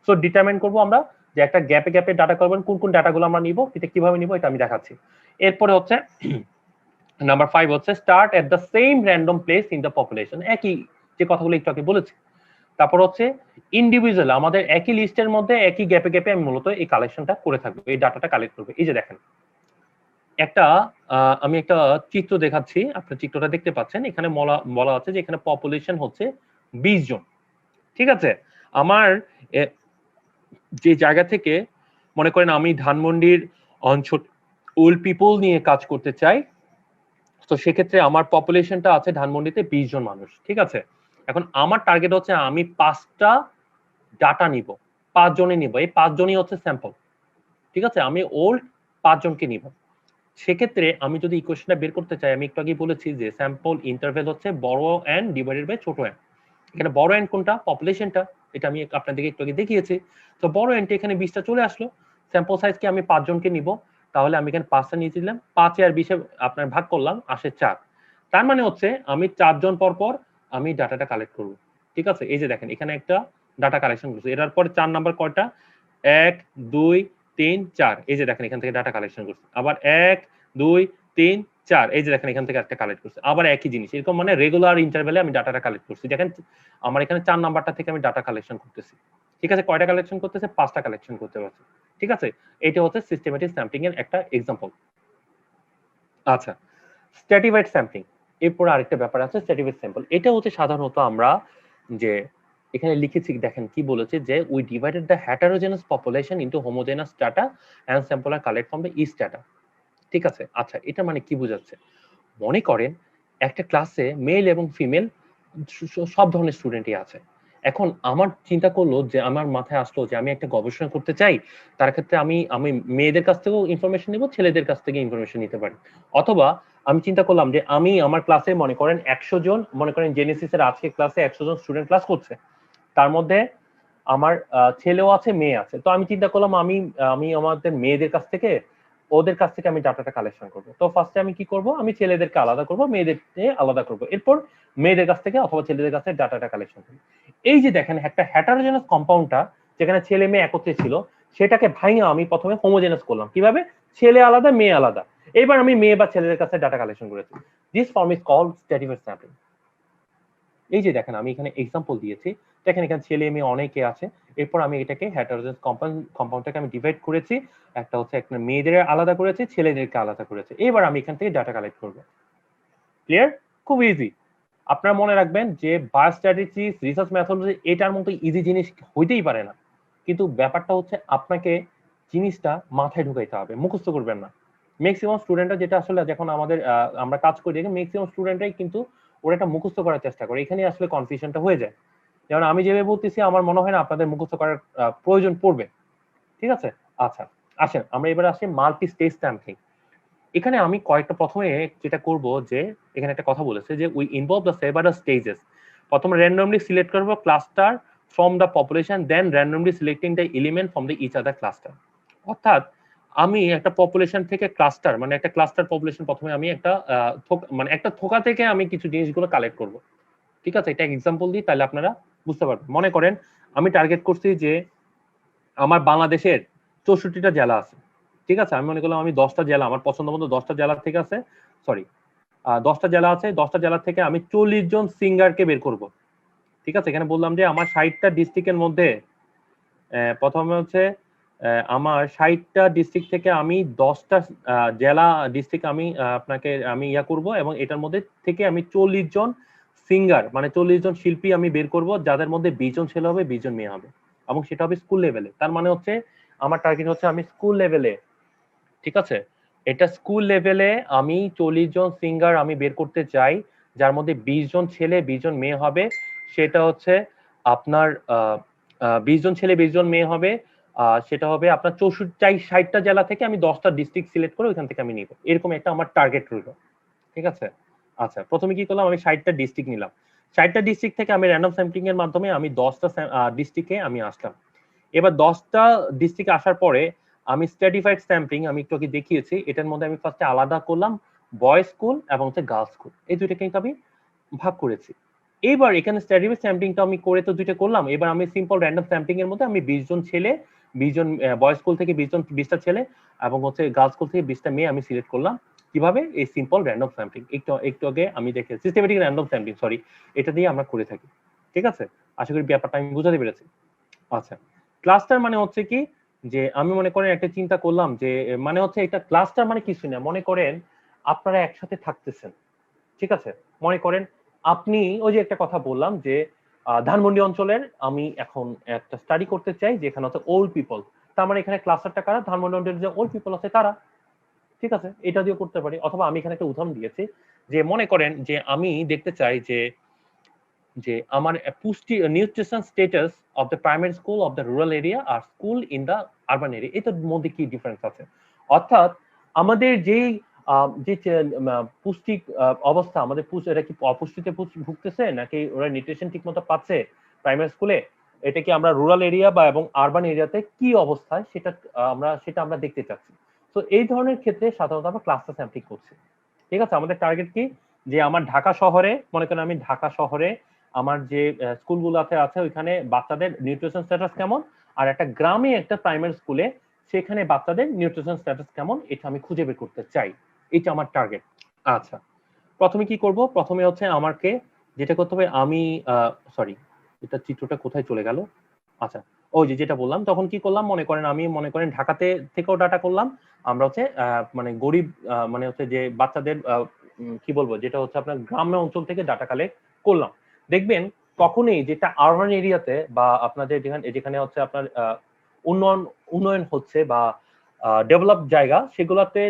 [SPEAKER 1] সো ডিটারমাইন করবো আমরা যে একটা গ্যাপে গ্যাপে ডাটা করবেন, কোন কোন ডাটাগুলো আমরা নিব, এটা কিভাবে নিব এটা আমি দেখাচ্ছি। এরপরে হচ্ছে নাম্বার 5 হচ্ছে start at the same random place in the population, একই যে কথাগুলো একটু আগে বলেছি। তারপর হচ্ছে ইন্ডিভিজুয়াল, আমাদের একই লিস্টের মধ্যে একই গ্যাপে গ্যাপে আমি মূলত এই কালেকশনটা করে থাকবো, এই ডাটাটা কালেক্ট করবো। এই যে দেখেন একটা আমি একটা চিত্র দেখাচ্ছি, আপনি চিত্রটা দেখতে পাচ্ছেন, এখানে বলা আছে যে এখানে পপুলেশন হচ্ছে 20 জন। ঠিক আছে, আমার যে জায়গা থেকে মনে করেন আমি ধানমন্ডির অঞ্চল ওল্ড পিপল নিয়ে কাজ করতে চাই, তো সেক্ষেত্রে আমার পপুলেশনটা আছে ধানমন্ডিতে 20 জন মানুষ। ঠিক আছে, এখন আমার টার্গেট হচ্ছে আমি 5টা ডাটা নিব, 5 জনে নিব, এই 5 জনই হচ্ছে স্যাম্পল। ঠিক আছে, আমি ওল্ড 5 জনকে নিব। সেক্ষেত্রে আমি যদি ইকুয়েশনটা বের করতে চাই, আমি একটু আগে বলেছি যে স্যাম্পল ইন্টারভ্যাল হচ্ছে বড় এন ডিভাইডেড বাই ছোট এন। এখানে বড় এন কোনটা, পপুলেশনটা, এটা আমি আপনাদেরকে একটু আগে দেখিয়েছি। তো বড় এনটা এখানে 20টা চলে আসলো, স্যাম্পল সাইজকে আমি 5 জনকে নিব, তাহলে আমি এখানে 5টা নিয়ে দিলাম, 5 আর 20 আপনার ভাগ করলাম, আসে 4। তার মানে হচ্ছে আমি 4 জন পর পর আমি ডাটাটা কালেক্ট করব। ঠিক আছে, এই যে দেখেন এখানে একটা ডাটা কালেকশন করছি, এটার পরে 4 নাম্বার কয়টা, 1 2 3 4, এই যে দেখেন এখান থেকে ডাটা কালেকশন করছি, আবার 1 2 3 4, এই যে দেখেন এখান থেকে একটা কালেক্ট করছি, আবার একই জিনিস, এরকম মানে রেগুলার ইন্টারভ্যালে আমি ডাটাটা কালেক্ট করছি। দেখেন আমার এখানে 4 নাম্বারটা থেকে আমি ডাটা কালেকশন করতেছি। ঠিক আছে, কয়টা কালেকশন করতেছে, 5টা কালেকশন করতে পারছি। ঠিক আছে, এটা হচ্ছে সিস্টেমেটিক স্যাম্পলিং এর একটা এক্সাম্পল। আচ্ছা, স্ট্র্যাটিফাইড স্যাম্পলিং, এরপর আরেকটা ব্যাপার আছে স্ট্র্যাটিফাইড স্যাম্পল। এটা হচ্ছে সাধারণত আমরা যে এখানে লিখেছি, দেখেন কি বলেছে যে we divided the heterogeneous population into homogeneous data and sample are collect from the each data. ঠিক আছে, আচ্ছা এটা মানে কি বোঝাচ্ছে, মনে করেন একটা ক্লাসে মেল এবং ফিমেল সব ধরনের স্টুডেন্টই আছে। এখন আমার চিন্তা করলো যে আমার মাথায় আসলো যে আমি একটা গবেষণা করতে চাই, তার ক্ষেত্রে আমি আমি মেয়েদের কাছ থেকেও ইনফরমেশন নিব, ছেলেদের কাছ থেকে ইনফরমেশন নিতে পারি। অথবা আমি চিন্তা করলাম যে আমি আমার ক্লাসে মনে করেন 100 জন, মনে করেন জেনেসিসের আজকে ক্লাসে 100 জন স্টুডেন্ট ক্লাস করছে, তার মধ্যে আমার ছেলেও আছে মেয়ে আছে, তো আমি চিন্তা করলাম আমি আমি আমাদের মেয়েদের কাছ থেকে ওদের কাছ থেকে আমি ডাটাটা কালেকশন করব। তো ফার্স্টে আমি কি করব, আমি ছেলেদেরকে আলাদা করব, মেয়েদেরকে আলাদা করব, এরপর মেয়েদের কাছ থেকে অথবা ছেলেদের কাছ থেকে ডাটাটা কালেকশন করব। এই যে দেখেন একটা হেটারোজেনাস কম্পাউন্ডটা, যেখানে ছেলে মেয়ে একত্রে ছিল, সেটাকে ভাঙা আমি প্রথমে হোমোজেনাস করলাম, কিভাবে, ছেলে আলাদা মেয়ে আলাদা, এবার আমি মেয়ে বা ছেলেদের কাছে ডাটা কালেকশন করেছি। This form is called stratified sampling. এই যে দেখেন আমি এখানে এক্সাম্পল দিয়েছি, দেখেন এখানে ছেলে মেয়ে অনেকে আছে, এরপর আমি এটাকে হেটারোজেনাস কম্পাউন্ডটাকে আমি ডিভাইড করেছি, একটা হচ্ছে একটা মেয়েদের আলাদা করেছি, ছেলেদেরকে আলাদা করেছি, এবার আমি এখান থেকে ডাটা কালেক্ট করব। ক্লিয়ার? খুব ইজি। আপনারা মনে রাখবেন যে বায়োস্ট্যাটিস্টিক্স, রিসার্চ মেথডোলজি এটার মতো ইজি জিনিস হইতেই পারে না। কিন্তু ব্যাপারটা হচ্ছে আপনাকে জিনিসটা মাথায় ঢুকাইতে হবে, মুখস্থ করবেন না। ম্যাক্সিমাম স্টুডেন্টরা যেটা আসলে যখন আমাদের আমরা কাজ করি দেখি ম্যাক্সিমাম স্টুডেন্টরাই কিন্তু ওরা এটা মুখস্থ করার চেষ্টা করে। এখানেই আসলে কনফিউশনটা হয়ে যায়। যেমন আমি যেভাবে বলতেছি আমার মনে হয় না আপনাদের মুখস্থ করার প্রয়োজন পড়বে। ঠিক আছে? আচ্ছা, আসেন আমরা এবারে আসি মাল্টি স্টেজ স্ট্যাম্পিং। এখানে আমি কয়েকটা প্রথমে যেটা করব যে এখানে একটা কথা বলেছে যে we involve the several stages. প্রথমে র্যান্ডমলি সিলেক্ট করব cluster from the population, then randomly selecting the element from the each other cluster. অর্থাৎ আমি একটা পপুলেশন থেকে ক্লাস্টার মানে একটা ক্লাস্টার পপুলেশন প্রথমে আমি একটা মানে একটা থোকা থেকে আমি কিছু জিনিসগুলো কালেক্ট করব। ঠিক আছে? এটা এক্সাম্পল দিই তাহলে আপনারা বুঝতে পারবেন। মনে করেন আমি টার্গেট করছি যে আমার বাংলাদেশের 64টা জেলা আছে। ঠিক আছে? আমি মনে করলাম আমি 10টা জেলা আমার পছন্দ মতো 10টা জেলা থেকে আছে, সরি 10টা জেলা আছে, 10টা জেলা থেকে আমি 40 জন সিঙ্গারকে বের করব। ঠিক আছে? এখানে বললাম যে আমার 60টা ডিস্ট্রিক্টের মধ্যে প্রথমে হচ্ছে আমার 60টা ডিস্ট্রিক্ট থেকে আমি 10টা জেলা ডিস্ট্রিক্ট আমি আপনাকে আমি ইয়া করব এবং এটার মধ্যে থেকে আমি 40 জন সিঙ্গার মানে 40 জন শিল্পী আমি বের করব যাদের মধ্যে 20 জন ছেলে হবে 20 জন মেয়ে হবে এবং সেটা হবে স্কুল লেভেলে। তার মানে হচ্ছে আমার টার্গেট হচ্ছে আমি স্কুল লেভেলে, ঠিক আছে, এটা স্কুল লেভেলে আমি 40 জন সিঙ্গার আমি বের করতে চাই যার মধ্যে 20 জন ছেলে 20 জন মেয়ে হবে। সেটা হচ্ছে আপনার 20 জন ছেলে 20 জন মেয়ে হবে। সেটা হবে আপনার 60টা জেলা থেকে আমি 10টা ডিস্ট্রিক্ট সিলেক্ট করে ওইখান থেকে আমি নিব, এরকম একটা আমার টার্গেট রইল। ঠিক আছে? আচ্ছা, প্রথমে কি করলাম আমি 60টা ডিস্ট্রিক্ট নিলাম। 60টা ডিস্ট্রিক্ট থেকে আমি র্যান্ডম স্যাম্পলিং এর মাধ্যমে আমি 10টা ডিস্ট্রিক্টে আমি আসলাম। এবার 10টা ডিস্ট্রিক্ট আসার পরে আমি স্ট্র্যাটিফাইড স্ট্যাম্পিং আমি একটু আগে দেখিয়েছি, এটার মধ্যে আমি ফার্স্টে আলাদা করলাম বয়েজ স্কুল এবং হচ্ছে গার্লস স্কুল, এই দুইটা কিন্তু আমি ভাগ করেছি। এইবার এখানে স্ট্র্যাটিফাইড স্ট্যাম্পিংটা আমি করে তো দুইটা করলাম, এবার আমি সিম্পল র্যান্ডম স্ট্যাম্পিং এর মধ্যে আমি 20 জন ছেলে 20 জন বয়েজ স্কুল থেকে 20টা ছেলে এবং হচ্ছে গার্লস স্কুল থেকে 20টা মেয়ে আমি সিলেক্ট করলাম। কিভাবে? এই সিম্পল র্যান্ডম স্যাম্পলিং, একটু আগে আমি দেখে সিস্টেমেটিক র্যান্ডম স্যাম্পলিং, সরি, এটা দিয়ে আমরা করে থাকি। ঠিক আছে? আশা করি ব্যাপারটা আমি বুঝাতে পেরেছি। আচ্ছা, ক্লাস্টার মানে হচ্ছে কি যে আমি মনে করেন একটা চিন্তা করলাম যে মানে হচ্ছে এটা ক্লাস্টার মানে কিছু না, মনে করেন আপনারা একসাথে থাকতেছেন। ঠিক আছে? মনে করেন আপনি ওই যে একটা কথা বললাম যে ধানমন্ডি অঞ্চলের আমি এখন একটা স্টাডি করতে চাই যেখানে হচ্ছে ওল্ড পিপল, তার মানে এখানে ক্লাস্টারটা কারা? ধানমন্ডি অঞ্চলের যে ওল্ড পিপল আছে তারা। ঠিক আছে? এটা দিয়েও করতে পারি, অথবা আমি এখানে একটা উদাহরণ দিয়েছি যে মনে করেন যে আমি দেখতে চাই যে যে আমার পুষ্টি nutrition status of the primary school of the rural area আর school in the urban area, এটার মধ্যে কি ডিফারেন্স আছে। অর্থাৎ আমাদের যেই যে পুষ্টি অবস্থা আমাদের এটা কি অপুষ্টিতে ভুগতেছে নাকি ওরা নিউট্রিশন ঠিক মতো পাচ্ছে প্রাইমারি স্কুলে, এটা কি আমরা রুরাল এরিয়া বা এবং আরবান এরিয়াতে কি অবস্থায় সেটা আমরা দেখতে চাচ্ছি। তো এই ধরনের ক্ষেত্রে সাধারণত আমরা ক্লাস্টার স্যাম্পলিং করছি। ঠিক আছে? আমাদের টার্গেট কি যে আমার ঢাকা শহরে মনে করেন আমি ঢাকা শহরে আমার যে স্কুলগুলোতে আছে ওইখানে বাচ্চাদের নিউট্রিশন স্ট্যাটাস কেমন, আর একটা গ্রামে একটা প্রাইমারি স্কুলে সেখানে বাচ্চাদের নিউট্রিশন স্ট্যাটাস কেমন এটা আমি খুঁজে বের করতে চাই। এটা আমার টার্গেট। আচ্ছা, প্রথমে কি করব? প্রথমে হচ্ছে আমাকে যেটা করতে হবে আমি সরি, এটা চিত্রটা কোথায় চলে গেল? আচ্ছা, ওই যে যেটা বললাম তখন কি করলাম মনে করেন ঢাকাতে থেকেও ডাটা করলাম। আমরা হচ্ছে মানে গরিব মানে হচ্ছে যে বাচ্চাদের কি বলবো যেটা হচ্ছে আপনার গ্রাম্য অঞ্চল থেকে ডাটা কালেক্ট করলাম। দেখবেন কখনোই যেটা আরবান এরিয়াতে বা আপনাদের যেখানে যেখানে হচ্ছে আপনার উন্নয়ন উন্নয়ন হচ্ছে বা ডেভেলপ জায়গা সেগুলোতে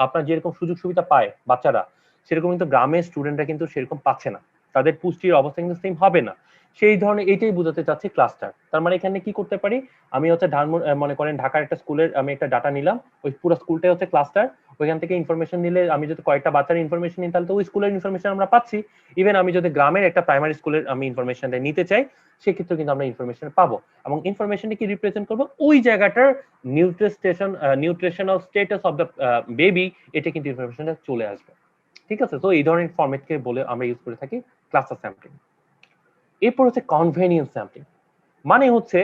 [SPEAKER 1] আপনার যেরকম সুযোগ সুবিধা পায় বাচ্চারা সেরকম কিন্তু গ্রামের স্টুডেন্টরা কিন্তু সেরকম পাচ্ছে না, তাদের পুষ্টির অবস্থা কিন্তু সেম হবে না। সেই ধরনের এইটাই বোঝাতে চাচ্ছি ক্লাস্টার। তার মানে এখানে কি করতে পারি আমি হচ্ছে মনে করেন ঢাকার একটা স্কুলের আমি একটা ডাটা নিলাম, ওই পুরো স্কুলটাই হচ্ছে ক্লাস্টার। ওইখান থেকে ইনফরমেশন নিলে আমি যদি কয়েকটা বাচ্চার ইনফরমেশন নিই তাহলে তো ওই স্কুলের ইনফরমেশন আমরা পাচ্ছি। ইভেন আমি যদি গ্রামের একটা প্রাইমারি স্কুলের আমি ইনফরমেশনটা নিতে চাই সেক্ষেত্রে কিন্তু আমরা ইনফরমেশন পাবো এবং ইনফরমেশনটা কি রিপ্রেজেন্ট করবো ওই জায়গাটার nutritional status of the baby, এটা কিন্তু ইনফরমেশনটা চলে আসবে। ঠিক আছে? তো এই ধরনের ফরম্যাটকে বলে আমরা ইউজ করে থাকি ক্লাস্টার স্যাম্পলিং। এরপর হচ্ছে কনভেনিয়েন্স স্যাম্পলিং, মানে হচ্ছে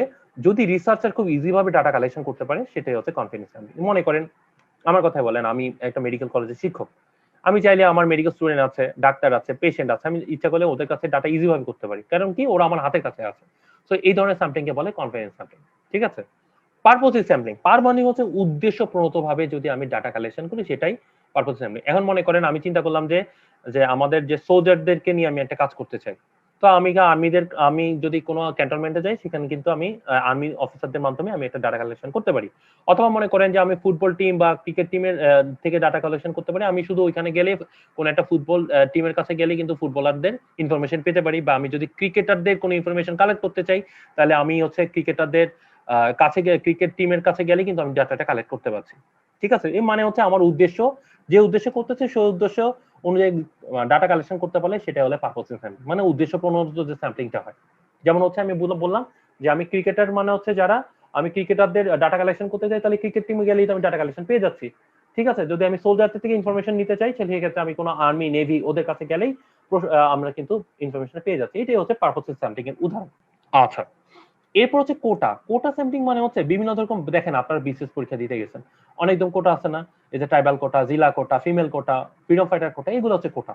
[SPEAKER 1] যদি রিসার্চার খুব ইজি ভাবে ডাটা কালেকশন করতে পারে সেটাই হচ্ছে কনভেনিয়েন্স স্যাম্পলিং। মনে করেন আমার কথাই বলেন আমি একটা মেডিকেল কলেজের শিক্ষক, আমি চাইলে আমার মেডিকেল স্টুডেন্ট আছে, ডাক্তার আছে, পেশেন্ট আছে, আমি ইচ্ছা করলে ওদের কাছে ডাটা ইজি ভাবে করতে পারি, কারণ কি ওরা আমার হাতের কাছে আছে। তো এই ধরনের স্যাম্পলিং কে বলে কনভেনিয়েন্স স্যাম্পলিং। ঠিক আছে? পারপোসিভ স্যাম্পলিং, পার মানে হচ্ছে উদ্দেশ্য প্রণোত ভাবে যদি আমি ডাটা কালেকশন করি সেটাই পারপোসিভ স্যাম্পলিং। এখন মনে করেন আমি চিন্তা করলাম যে যে আমাদের যে সোলজারদেরকে নিয়ে আমি একটা কাজ করতে চাই। তো আমি যদি কোনো ক্যান্টনমেন্টে যাই সেখানে কিন্তু আমি আর্মি অফিসারদের মাধ্যমে আমি একটা ডাটা কালেকশন করতে পারি। অথবা মনে করেন যে আমি ফুটবল টিম বা ক্রিকেট টিমের থেকে ডাটা কালেকশন করতে পারি। আমি শুধু ওইখানে গেলে কোন একটা ফুটবল টিমের কাছে গেলে কিন্তু ফুটবলারদের ইনফরমেশন পেতে পারি, বা আমি যদি ক্রিকেটারদের কোনো ইনফরমেশন কালেক্ট করতে চাই তাহলে আমি হচ্ছে ক্রিকেটারদের কাছে গিয়ে ক্রিকেট টিমের কাছে গেলে কিন্তু আমি ডাটাটা কালেক্ট করতে পারছি। ঠিক আছে, এই মানে হচ্ছে আমার উদ্দেশ্য, যে উদ্দেশ্য করতেছে সেই উদ্দেশ্য অনুযায়ী ডাটা কালেকশন করতে পারলে সেটা হলো পারপোজ স্যাম্পলিং, মানে উদ্দেশ্য প্রণোদিত যে স্যাম্পলিংটা হয়। যেমন হচ্ছে আমি বললাম যে আমি ক্রিকেটার, মানে হচ্ছে যারা আমি ক্রিকেটারদের ডাটা কালেকশন করতে চাই তাহলে ক্রিকেট টিমে গেলেই তো আমি ডাটা কালেকশন পেয়ে যাচ্ছি। ঠিক আছে, যদি আমি সোলজারদের থেকে ইনফরমেশন নিতে চাই সেক্ষেত্রে আমি কোনো আর্মি নেভি ওদের কাছে গেলেই আমরা কিন্তু ইনফরমেশন পেয়ে যাচ্ছি। এটাই হচ্ছে পারপোজ স্যাম্পলিং এর উদাহরণ। আচ্ছা, এরপর হচ্ছে কোটা স্যাম্পলিং, মানে হচ্ছে বিভিন্ন রকম, দেখেন আপনারা বিসিএস পরীক্ষা দিতে গেছেন, অনেকজন কোটা আছে না, এই যে ট্রাইবাল কোটা, জিলা কোটা, ফিমেল কোটা, ফ্রিডম ফাইটার কোটা, এগুলো হচ্ছে কোটা।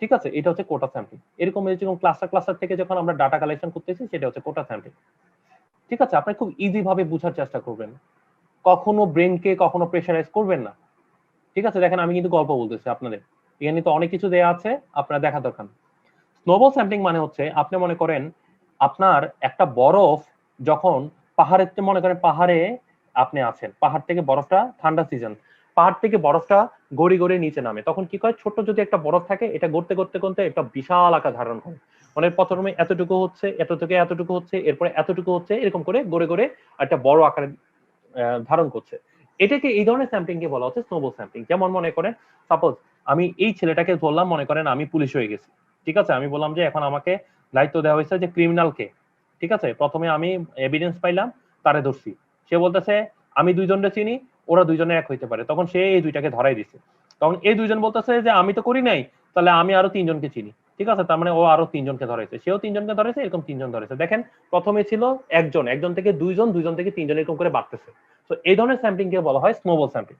[SPEAKER 1] ঠিক আছে, এটা হচ্ছে কোটা স্যাম্পলিং। এরকম যেরকম ক্লাস্টার থেকে যখন আমরা ডাটা কালেকশন করতেছি সেটা হচ্ছে কোটা স্যাম্পলিং। ঠিক আছে, আপনি খুব ইজি ভাবে বোঝার চেষ্টা করবেন, কখনো ব্রেনকে কখনো প্রেশারাইজ করবেন না। ঠিক আছে, দেখেন আমি কিন্তু গল্প বলতেছি আপনাদের, এখানে তো অনেক কিছু দেয়া আছে, আপনারা দেখা দরকার। স্নোবল স্যাম্পলিং মানে হচ্ছে আপনি মনে করেন আপনার একটা বরফ যখন মনে করেন পাহাড়ে আপনি আছেন, পাহাড় থেকে বরফটা, ঠান্ডা সিজন, পাহাড় থেকে বরফটা গড়ি গড়ে নিচে নামে, তখন কি হয়, ছোট্ট যদি একটা বরফ থাকে এটা গড়তে গড়তে গড়তে একটা বিশাল আকার ধারণ করে। মানে প্রথমে এতটুকু হচ্ছে, এতটুকু হচ্ছে, এরপরে এতটুকু হচ্ছে, এরকম করে গড়ে গড়ে একটা বড় আকারে ধারণ করছে। এটাকে, এই ধরনের স্যাম্পলিং কে বলা হচ্ছে স্নোবল স্যাম্পলিং। যেমন মনে করেন সাপোজ আমি এই ছেলেটাকে ধরলাম, মনে করেন আমি পুলিশ হয়ে গেছি। ঠিক আছে, আমি বললাম যে এখন আমাকে দায়িত্ব দেওয়া হয়েছে যে ক্রিমিনালকে, ঠিক আছে, প্রথমে আমি এভিডেন্স পাইলাম, তারে ধরছি, সে বলতেছে আমি দুইজনকে চিনি, ওরা দুইজনে এক হইতে পারে, তখন সে এই দুইটাকে ধরাই দিছে। তখন এই দুইজন বলতেছে যে আমি তো করি নাই, তাহলে আমি আরো তিনজনকে চিনি। ঠিক আছে, তার মানে ও আরো তিনজনকে ধরাইছে, সেও তিনজনকে ধরেছে, এরকম তিনজন ধরেছে। দেখেন প্রথমে ছিল একজন, একজন থেকে দুইজন, দুইজন থেকে তিনজন, এরকম করে বাড়তেছে। তো এই ধরনের স্যাম্পলিং কে বলা হয় স্নোবল স্যাম্পলিং।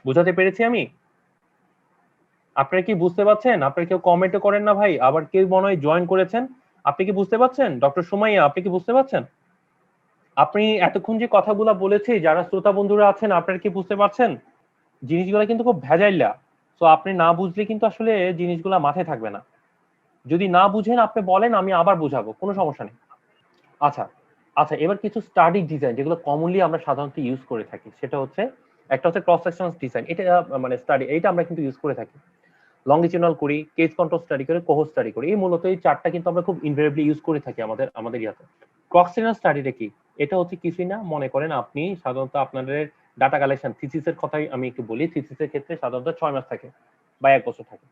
[SPEAKER 1] বুঝাতে পেরেছি আমি? আপনারা কি বুঝতে পারছেন? আপনারা কেউ কমেন্ট করেন না ভাই, আবার কেউ মনে হয় জয়েন করেছেন। আপনি কি বুঝতে পারছেন? ডক্টর সুমাইয়া, আপনি কি বুঝতে পারছেন? আপনি এতক্ষণ যে কথাগুলো বলেছি, যারা শ্রোতা বন্ধুরা আছেন আপনারা কি বুঝতে পারছেন? জিনিসগুলো কিন্তু খুব ভেজাইলা। তো আপনি না বুঝলে কিন্তু আসলে জিনিসগুলা মাথায় থাকবে না। যদি না বুঝেন আপনি বলেন, আমি আবার বুঝাবো, কোনো সমস্যা নেই। আচ্ছা, আচ্ছা, এবার কিছু স্টাডি ডিজাইন যেগুলো কমনলি আমরা সাধারণত ইউজ করে থাকি, সেটা হচ্ছে একটা হচ্ছে ক্রস সেকশন ডিজাইন। এটা মানে স্টাডি, এটা আমরা কিন্তু ইউজ করে থাকি। লংজিটিউডাল করি, কেস কন্ট্রোল স্টাডি করে, কোহোর্ট স্টাডি করি, এই মূলত এই চারটা কিন্তু আমরা খুব ইনভেরিয়েবলি ইউজ করে থাকি আমাদের ইয়াতে। ক্রস সেকশনাল স্টাডিটা কি? এটা হচ্ছে কিছুই না, মনে করেন আপনি সাধারণত আপনাদের ডাটা কালেকশন থিসিস এর কথাই আমি একটু বলি, থিসিস এর ক্ষেত্রে সাধারণত 6 মাস থাকে বা 1 বছর থাকে।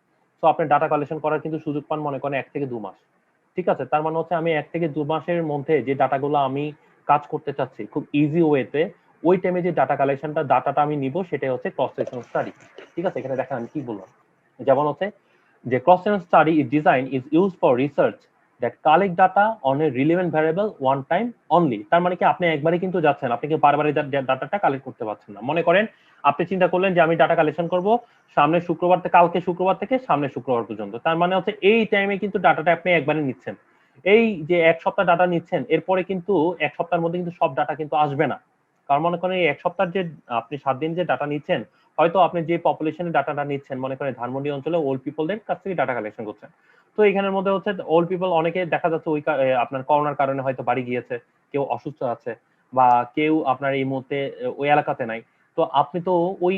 [SPEAKER 1] তো আপনি ডাটা কালেকশন করার কিন্তু সুযোগ পান মনে করেন 1 থেকে 2 মাস। ঠিক আছে, তার মানে হচ্ছে আমি 1 থেকে 2 মাসের মধ্যে যে ডাটাগুলো আমি কাজ করতে চাচ্ছি খুব ইজি ওয়েতে, ওই টাইমে যে ডাটাটা আমি নিব সেটাই হচ্ছে ক্রস সেকশনাল স্টাডি। ঠিক আছে, এখানে দেখেন আমি কি বললাম। যেমন হচ্ছে যে cross sectional study design is used for research that collect data on a relevant variable one time only. তার মানে কি আপনি একবারই কিন্তু যাচ্ছেন, আপনি কি বারবার ডাটাটা কালেক্ট করতে পারছেন না। মনে করেন আপনি চিন্তা করলেন যে আমি ডাটা কালেকশন করব কালকে শুক্রবার থেকে সামনে শুক্রবার পর্যন্ত, তার মানে হচ্ছে এই টাইমে কিন্তু ডাটাটা আপনি একবারে নিচ্ছেন। এই যে 1 সপ্তাহ ডাটা নিচ্ছেন, এরপরে কিন্তু 1 সপ্তাহের মধ্যে কিন্তু সব ডাটা কিন্তু আসবে না। কারণ মনে করেন এই 1 সপ্তাহ যে আপনি 7 দিন যে ডাটা নিচ্ছেন, হয়তো আপনি যে পপুলেশনের ডাটাটা নিচ্ছেন, মনে করেন ধানমন্ডি অঞ্চলে ওল্ড পিপলদের কাছ থেকে ডাটা কালেকশন করছেন। তো এখানের মধ্যে হচ্ছে ওল্ড পিপল অনেকে দেখা যাচ্ছে ওই আপনার করোনার কারণে হয়তো বাড়ি গিয়েছে, কেউ অসুস্থ আছে, বা কেউ আপনার এই মুহূর্তে ওই এলাকাতে নাই। তো আপনি তো ওই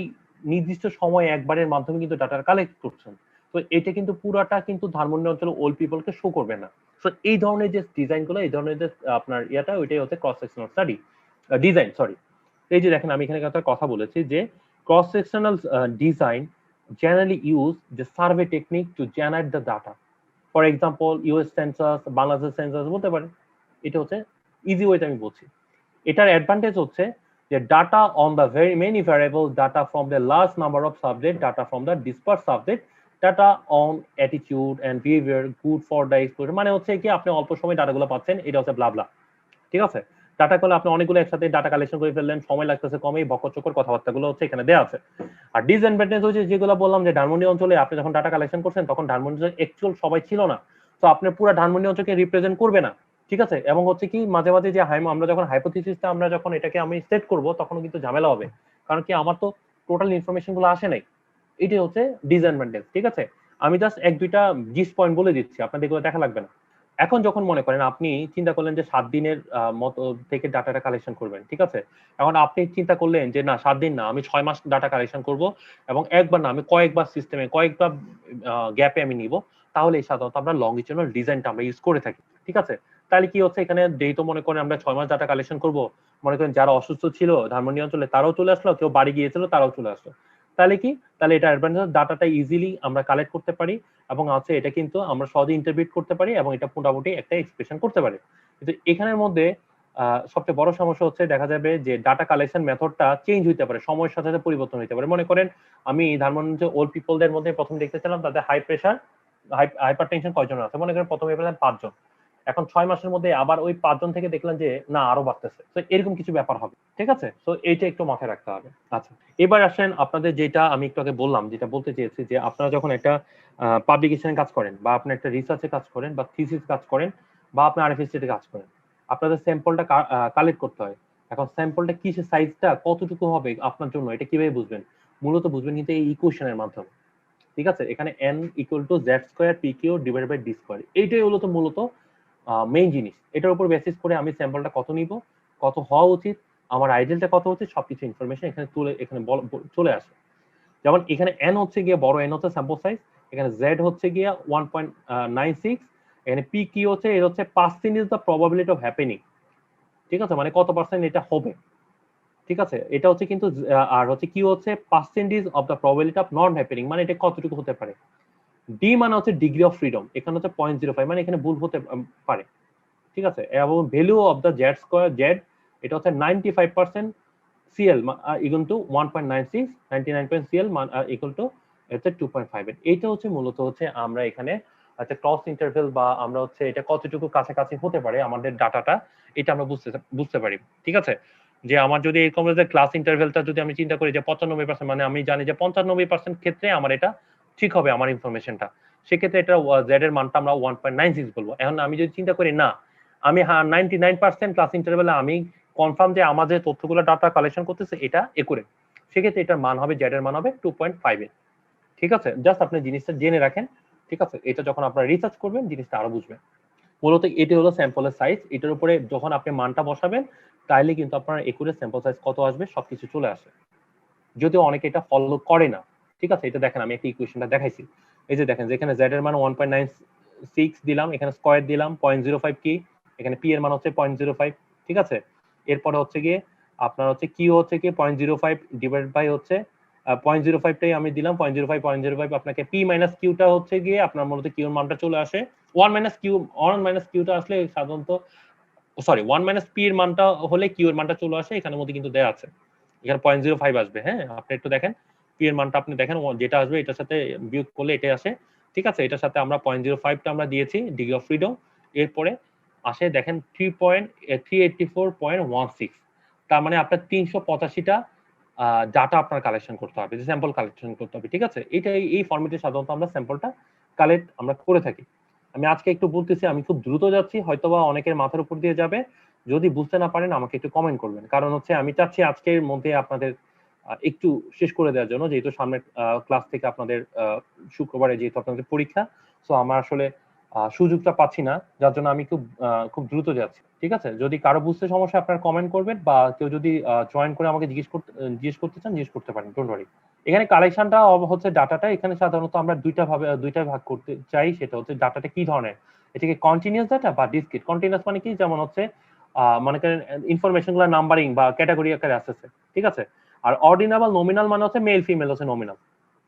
[SPEAKER 1] নির্দিষ্ট সময় একবারের মাধ্যমে কিন্তু ডাটা কালেক্ট করছেন। তো এটা কিন্তু পুরাটা কিন্তু ধানমন্ডি অঞ্চলে ওল্ড পিপলকে শো করবে না। তো এই ধরনের যে ডিজাইনগুলো, এই ধরনের যে আপনার ইয়াটা, ওইটাই হচ্ছে cross sectional study design, sorry. এই যে দেখেন আমি এখানে একটা কথা বলেছি যে cross sectional design generally use the survey technique to generate the data. For example US census, Bangladesh census বলতে পারেন। এটা হচ্ছে ইজি ওয়েতে আমি বলছি। এটার অ্যাডভান্টেজ হচ্ছে যে data on the very many variable, data from the large number of subject, data from the disperse subject, data on attitude and behaviour, good for the explore. মানে হচ্ছে কি আপনি অল্প সময় ডাটাগুলো পাচ্ছেন, এটা হচ্ছে ব্লাবলা। ঠিক আছে, ডাটা করলে আপনি অনেকগুলো একসাথে ডাটা কালেকশন করে ফেললেন, সময় লাগতেছে কমে, বকচকর কথাবার্তাগুলো হচ্ছে এখানে দেওয়া আছে। আর ডিসঅ্যাডভান্টেজ হচ্ছে যেগুলো বললাম, যে ধানমন্ডি অঞ্চলে আপনি যখন ডাটা কালেকশন করছেন তখন ধানমন্ডি অ্যাকচুয়াল সবাই ছিল না, তো আপনার পুরো ধানমন্ডি অঞ্চলকে রিপ্রেজেন্ট করবে না। ঠিক আছে, এবং হচ্ছে কি মাঝে মাঝে যে আমরা যখন হাইপোথিসিসটা আমরা যখন এটাকে আমি সেট করব তখন কিন্তু ঝামেলা হবে, কারণ কি আমার তো টোটাল ইনফরমেশন গুলো আসে নাই। এটাই হচ্ছে ডিসঅ্যাডভান্টেজ। ঠিক আছে, আমি জাস্ট এক দুইটা জিস পয়েন্ট বলে দিচ্ছি, আপনাদের এগুলো দেখা লাগবে না। এখন যখন মনে করেন আপনি চিন্তা করলেন যে 7 দিনের মতো থেকে ডাটাটা কালেকশন করবেন, ঠিক আছে? এখন আপনি চিন্তা করলেন যে না 7 দিন না, আমি 6 মাস ডাটা কালেকশন করব এবং একবার না আমি কয়েকবার সিস্টেমে কয়েকবার গ্যাপে আমি নিব, তাহলে সাধারণত আমরা লংগিটিউডাল ডিজাইনটা আমরা ইউজ করে থাকি, ঠিক আছে? তাহলে কি হচ্ছে এখানে যেহেতু মনে করেন আমরা 6 মাস ডাটা কালেকশন করব, মনে করেন যারা অসুস্থ ছিল ধানমন্ডি অঞ্চলে তারাও চলে আসলো, কেউ বাড়ি গিয়েছিল তারাও চলে আসলো। তাহলে কি, তাহলে এটা অ্যাডভান্টেজ, ডাটাটা ইজিলি আমরা কালেক্ট করতে পারি এবং হচ্ছে এটা কিন্তু আমরা সহজে ইন্টারপ্রিট করতে পারি এবং এটা মোটামুটি একটা এক্সপ্রেশন করতে পারি। কিন্তু এখানের মধ্যে সবচেয়ে বড় সমস্যা হচ্ছে দেখা যাবে যে ডাটা কালেকশন মেথডটা চেঞ্জ হইতে পারে, সময়ের সাথে সাথে পরিবর্তন হইতে পারে। মনে করেন আমি ধানমন্ডি ওল্ড পিপলদের মধ্যে প্রথম দেখতে ছিলাম তাদের হাই প্রেশার হাইপার টেনশন কয়জন আছে, মনে করেন প্রথমে পেলাম 5 জন, এখন 6 মাসের মধ্যে আবার ওই 5 জন থেকে দেখলাম যে না আরো বাড়তেছে। তো এরকম কিছু ব্যাপার হবে, ঠিক আছে? তো এইটা একটু মাথায় রাখতে হবে। আচ্ছা, এবার আসেন আপনাদের যেটা আমি একটু আগে বললাম, যেটা বলতে চেয়েছি যে আপনারা যখন একটা পাবলিকেশনে কাজ করেন বা আপনি একটা রিসার্চে কাজ করেন বা থিসিস কাজ করেন বা আপনি আরএফএসটিতে কাজ করেন, আপনাদের স্যাম্পলটা কালেক্ট করতে হয়। এখন স্যাম্পলটা কিসের সাইজটা কতটুকু হবে আপনার জন্য, এটা কিভাবে বুঝবেন? মূলত বুঝবেন কিন্তু এই ইকুয়েশনের মাধ্যমে, ঠিক আছে? এখানে n equal to Z square p q divide by d square, এইটাই মূলত মেইন জিনিস। এটার উপর বেসিস করে আমি স্যাম্পলটা কত নিব, কত হওয়া উচিত, আমার আইডিয়ালটা কত উচিত, সবকিছু ইনফরমেশন এখানে চলে আসে। যেমন এখানে n হচ্ছে গিয়ে বড় n হচ্ছে স্যাম্পল সাইজ, এখানে z হচ্ছে গিয়ে 1.96, এখানে p কি হচ্ছে, এর হচ্ছে percent is the probability of happening, ঠিক আছে? মানে কত পার্সেন্ট এটা হবে, ঠিক আছে? এটা হচ্ছে কিন্তু আর হচ্ছে কি হচ্ছে percentage of the probability of not happening, মানে এটা কতটুকু হতে পারে। ডি মানে হচ্ছে ডিগ্রি অফ ফ্রিডম, এখানে হচ্ছে 0.05, মানে এখানে ভুল হতে পারে, ঠিক আছে? এবং value of the Z square Z, এটা হচ্ছে 95% CL equal to 1.96, 99% CL equal to হচ্ছে 2.58। এইটা হচ্ছে মূলত হচ্ছে আমরা এখানে একটা ক্রস ইন্টারভেল বা আমরা হচ্ছে এটা কতটুকু কাছাকাছি হতে পারে আমাদের ডাটাটা, এটা আমরা বুঝতে পারি, ঠিক আছে? যে আমার যদি এরকম যে ক্লাস ইন্টারভেলটা যদি আমি চিন্তা করি যে 95%, মানে আমি জানি যে 95% ক্ষেত্রে আমার এটা ঠিক হবে আমার ইনফরমেশনটা, সেক্ষেত্রে এটা জেড এর মানটা আমরা 1.96 বলবো। এখন আমি যদি চিন্তা করি না আমি 99% ক্লাস ইন্টারভেলে আমি কনফার্ম যে আমার যে তথ্যগুলো ডাটা কালেকশন করতেছে এটা একুরেট, সেক্ষেত্রে এটার মান হবে জেড এর মান হবে 2.58, ঠিক আছে? জাস্ট আপনি জিনিসটা জেনে রাখেন, ঠিক আছে? এটা যখন আপনারা রিসার্চ করবেন জিনিসটা আরো বুঝবেন। মূলত এটি হলো স্যাম্পলের সাইজ, এটার উপরে যখন আপনি মানটা বসাবেন তাইলে কিন্তু আপনার একুরেট স্যাম্পল সাইজ কত আসবে সবকিছু চলে আসে, যদিও অনেকে এটা ফলো করে না, ঠিক আছে? এটা দেখেন আমি একটা ইকুয়েশনটা দেখাইছি, এই যে দেখেন যেখানে জেড এর মান 1.96 দিলাম, এখানে স্কয়ার দিলাম 0.05 কি, এখানে পি এর মান হচ্ছে 0.05, ঠিক আছে? এরপরে হচ্ছে গিয়ে আপনার হচ্ছে কিউ হচ্ছে কি 0.05 ডিভাইড বাই হচ্ছে 0.05 টাই আমি দিলাম 0.05 আপনাকে পি মাইনাস কিউটা হচ্ছে গিয়ে আপনার মূলত কিউর মানটা চলে আসে 1 মাইনাস কিউটা আসলে সাধারণত সরি 1 - পি এর মানটা হলে কিউ এর মানটা চলে আসে, এখানের মধ্যে কিন্তু দেয়া আছে এখানে 0.05 আসবে। হ্যাঁ, আপনি একটু দেখেন পি এর মানটা আপনি দেখেন যেটা আসবে এটার সাথে বিয়োগ করলে এটাই আসে, ঠিক আছে? এটার সাথে আমরা 0.05টা আমরা দিয়েছি ডিগ্রি অফ ফ্রিডম, এরপরে আসে দেখেন 384.16, তার মানে আপনার 385টা ডাটা আপনার কালেকশন করতে হবে, যে স্যাম্পল কালেকশন করতে হবে, ঠিক আছে? এটাই এই ফরম্যাটে সাধারণত আমরা স্যাম্পলটা কালেক্ট আমরা করে থাকি। আমি আজকে একটু বলতেছি, আমি খুব দ্রুত যাচ্ছি, হয়তোবা অনেকের মাথার উপর দিয়ে যাবে। যদি বুঝতে না পারেন আমাকে একটু কমেন্ট করবেন, কারণ হচ্ছে আমি চাচ্ছি আজকের মধ্যে আপনাদের একটু শেষ করে দেওয়ার জন্য, যেহেতু সামনের ক্লাস থেকে আপনাদের শুক্রবারে যেহেতু আপনাদের পরীক্ষা, সো আমার আসলে সুযোগটা পাচ্ছি না, যার জন্য আমি খুব দ্রুত যাচ্ছি, ঠিক আছে? যদি কারো বুঝতে সমস্যা আপনার কমেন্ট করবেন, বা কেউ যদি জয়েন করে আমাকে জিজ্ঞেস করতে চান জিজ্ঞেস করতে পারেন, ডোন্ট ওয়ারি। এখানে কালেকশনটা হচ্ছে ডাটাটা এখানে সাধারণত আমরা দুইটাই ভাগ করতে চাই, সেটা হচ্ছে ডাটাটা কি ধরনের, এটা কি কন্টিনিউয়াস ডাটা বা ডিসক্রিট। কন্টিনিউয়াস মানে কি, যেমন হচ্ছে মনে করেন ইনফরমেশন গুলো নাম্বারিং বা ক্যাটাগরি আকারে আসতেছে, ঠিক আছে? আর অর্ডিনাল নমিনাল মানে হচ্ছে মেল ফিমেল হচ্ছে নমিনাল,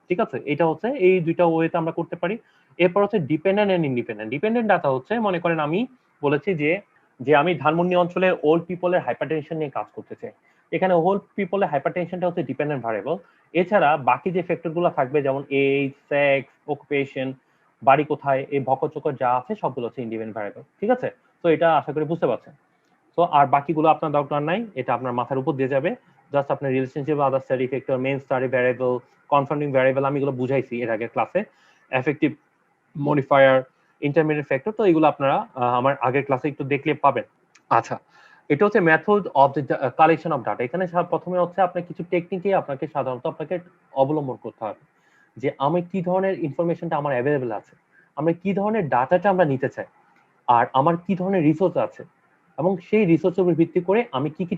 [SPEAKER 1] ঠিক আছে? এটা হচ্ছে এই দুইটা ওয়েতে আমরা করতে পারি। এরপর হচ্ছে dependent and independent. Dependent data হচ্ছে মনে করেন আমি বলেছি যে যে আমি ধানমন্ডি অঞ্চলের ওল্ড পিপলের হাইপারটেনশন নিয়ে কাজ করতে চাই, এখানে ওল্ড পিপলের হাইপারটেনশনটা হচ্ছে ডিপেন্ডেন্ট ভ্যারিয়েবল। এছাড়া বাকি যে ফ্যাক্টর গুলো থাকবে যেমন এজ, সেক্স, অকুপেশন, বাড়ি কোথায়, এই ভকচকর যা আছে সবগুলো হচ্ছে ইন্ডিপেন্ডেন্ট ভ্যারিয়েবল, ঠিক আছে? তো এটা আশা করি বুঝতে পারছেন। তো আর বাকিগুলো আপনার দরকার নাই, এটা আপনার মাথার উপর দিয়ে যাবে। জাস্ট আপনার relationship, other study factor, main study variable, confounding variable আমি এগুলো বুঝাইছি এর আগের ক্লাসে, এফেক্টিভ মডিফায়ার, ইন্টারমিডিয়েট ফ্যাক্টর, তো এগুলো আপনারা আমার আগের ক্লাসে একটু দেখলে পাবেন। আচ্ছা, এটা হচ্ছে method of the collection of data. এখানে প্রথমে হচ্ছে আপনার কিছু টেকনিকে আপনাকে সাধারণত অবলম্বন করতে হবে। যে আমি কি ধরনের ইনফরমেশনটা আমার অ্যাভেলেবেল আছে, আমি কি ধরনের ডাটাটা আমরা নিতে চাই, আর আমার কি ধরনের রিসোর্স আছে, এবং সেই রিসোর্সের উপর ভিত্তি করে আমি কি কি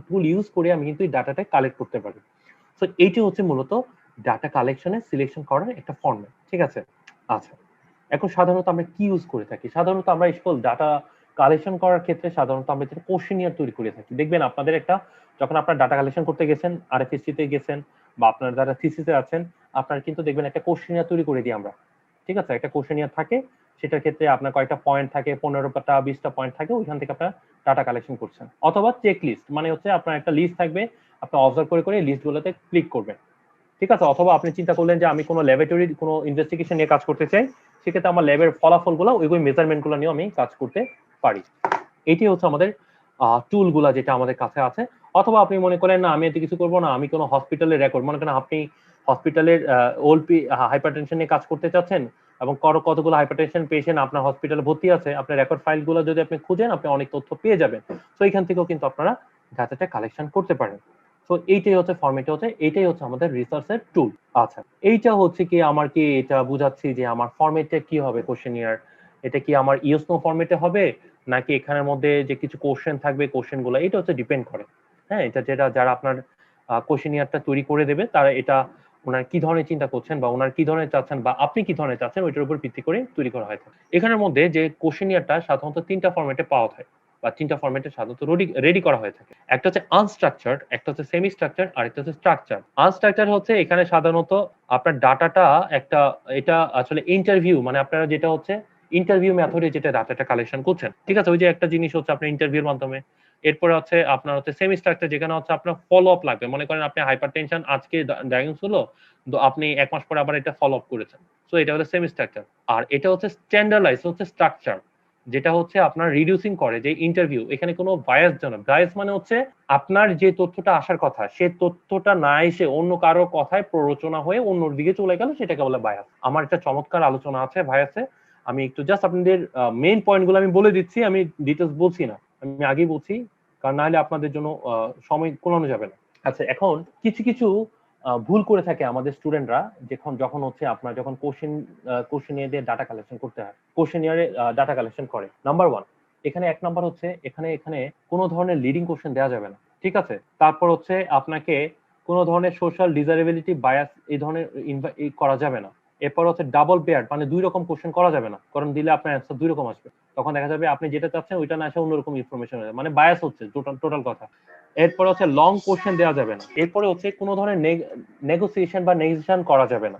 [SPEAKER 1] টুল ইউজ করে আমি কিন্তু এই ডাটাটা কালেক্ট করতে পারি। সো এইটি হচ্ছে মূলত ডাটা কালেকশনে সিলেকশন করার একটা ফর্মেট। ঠিক আছে, আচ্ছা এখন সাধারণত আমরা কি ইউজ করে থাকি? সাধারণত আমরা এই সকল ডাটা কালেকশন করার ক্ষেত্রে সাধারণত আমরা যেটা কোশ্চেনিয়ার তৈরি করে থাকি। দেখবেন আপনাদের একটা, যখন আপনার ডাটা কালেকশন করতে গেছেন, আরএফএসসি তে গেছেন, বা আপনার যারা থিসিসে আছেন, আপনার কিন্তু দেখবেন একটা কোশ্চেনিয়ার তৈরি করে দিই আমরা। ঠিক আছে, একটা কোশ্চেনিয়ার থাকে, সেটার ক্ষেত্রে আপনার কয়েকটা পয়েন্ট থাকে, 15টা 20টা পয়েন্ট থাকে, ওইখান থেকে আপনার ডাটা কালেকশন করছেন। অথবা চেক লিস্ট, মানে হচ্ছে আপনার একটা লিস্ট থাকবে, আপনি অবজার্ভ করে করে লিস্টগুলোতে ক্লিক করবেন। ঠিক আছে, অথবা আপনি চিন্তা করলেন যে আমি কোনো ল্যাবরেটরি কোনো ইনভেস্টিগেশন নিয়ে কাজ করতে চাই, সেক্ষেত্রে আমার ল্যাবের ফলাফলগুলো ওইগুলো মেজারমেন্টগুলো নিয়ে আমি কাজ করতে পারি। এটি হচ্ছে আমাদের টুলগুলা যেটা আমাদের কাছে আছে। অথবা আপনি মনে করেন না আমি এতে কিছু করবো না, আমি কোনো হসপিটালের রেকর্ড, মনে করেন আপনি হসপিটালের ওএলপি হাইপারটেনশন নিয়ে কাজ করতে চাচ্ছেন, এবং কতগুলো হাইপারটেনশন পেশেন্ট আপনার হসপিটালে ভর্তি আছে, আপনার রেকর্ড ফাইলগুলো যদি আপনি খুঁজেন, আপনি অনেক তথ্য পেয়ে যাবেন। তো এখান থেকেও কিন্তু আপনারা ডাটাটা কালেকশন করতে পারেন। তো এইটাই হচ্ছে ফরম্যাট, হচ্ছে এইটাই হচ্ছে আমাদের রিসার্চের টুল। আচ্ছা, এইটা হচ্ছে কি আমার কি এটা বুঝাচ্ছি যে আমার ফরম্যাটটা কি হবে কোশ্চেনিয়ার, এটা কি আমার ইউএসনো ফরম্যাটে হবে, নাকি এখানের মধ্যে যে কিছু কোশ্চেন থাকবে কোশ্চেনগুলো, এটা হচ্ছে ডিপেন্ড করে। হ্যাঁ, এটা যেটা যারা আপনার কোশ্চেনিয়ারটা তৈরি করে দেবে তারা এটা ওনার কি ধরনের চিন্তা করছেন বা ওনার কি ধরনের চাচ্ছেন বা আপনি কি ধরনের চাচ্ছেন ওইটার উপর ভিত্তি করে তৈরি করা হয়। এখানের মধ্যে যে কোশ্চেনিয়ারটা সাধারণত 3টা ফরম্যাটে পাওয়া যায়, বা 3টা ফরম্যাটে সাধারণত রেডি করা হয়ে থাকে। একটা হচ্ছে আনস্ট্রাকচার্ড, একটা হচ্ছে সেমি স্ট্রাকচার, আর একটা হচ্ছে স্ট্রাকচার। আনস্ট্রাকচার হচ্ছে এখানে সাধারণত আপনার ডাটাটা একটা, এটা আসলে ইন্টারভিউ, মানে আপনারা যেটা হচ্ছে ইন্টারভিউ মেথডে যেটা ডাটাটা কালেকশন করছেন। ঠিক আছে, ওই যে একটা জিনিস হচ্ছে আপনার ইন্টারভিউর মাধ্যমে। এরপরে হচ্ছে আপনার হচ্ছে সেমি স্ট্রাকচার, যেখানে হচ্ছে আপনার ফলো আপ লাগবে। মনে করেন আপনি হাইপারটেনশন আজকে ডায়াগনোস হলো, তো আপনি 1 মাস পরে আবার এটা ফলো আপ করেছেন। সো এটা হচ্ছে সেমি স্ট্রাকচার। আর এটা হচ্ছে স্ট্যান্ডার্ডাইজ হচ্ছে স্ট্রাকচার, যেটা হচ্ছে আপনার রিডিউসিং করে যে ইন্টারভিউ, এখানে কোনো বায়াস জানা, বায়াস মানে হচ্ছে আপনার যে তথ্যটা আসার কথা সে তথ্যটা না এসে অন্য কারো কথায় প্ররোচনা হয়ে অন্যর দিকে চলে গেল, সেটাকে বলে বায়াস। আমার একটা চমৎকার আলোচনা আছে বায়াসে, আমি একটু জাস্ট আপনাদের মেইন পয়েন্টগুলো আমি বলে দিচ্ছি, আমি ডিটেলস বলছি না, আমি আগেই বলছি, কারণ না হলে আপনাদের জন্য সময় কোলানো যাবে না। আচ্ছা, এখন কিছু কিছু ভুল করে থাকে আমাদের স্টুডেন্টরা, যখন হচ্ছে আপনার যখন কোশ্চেনিয়ারে ডাটা কালেকশন করতে হয়, কোশ্চেনিয়ারে ডাটা কালেকশন করে। নাম্বার 1, এখানে 1 নাম্বার হচ্ছে এখানে এখানে কোনো ধরনের লিডিং কোশ্চেন দেওয়া যাবে না। ঠিক আছে, তারপর হচ্ছে আপনাকে কোনো ধরনের সোশ্যাল ডিজারেবিলিটি বায়াস এই ধরনের করা যাবে না। এরপর হচ্ছে ডাবল পেয়ার, মানে 2 রকম কোশ্চেন করা যাবে না, কারণ দিলে আপনার অ্যান্সার 2 রকম আসবে, তখন দেখা যাবে আপনি যেটা চাচ্ছেন ওইটা না এসে অন্যরকম ইনফরমেশন, মানে বায়াস হচ্ছে টোটাল কথা। এরপর হচ্ছে লং কোশ্চেন দেওয়া যাবে না। এরপরে হচ্ছে কোনো ধরনের নেগোসিয়েশন বা নেগোসিয়েশন করা যাবে না।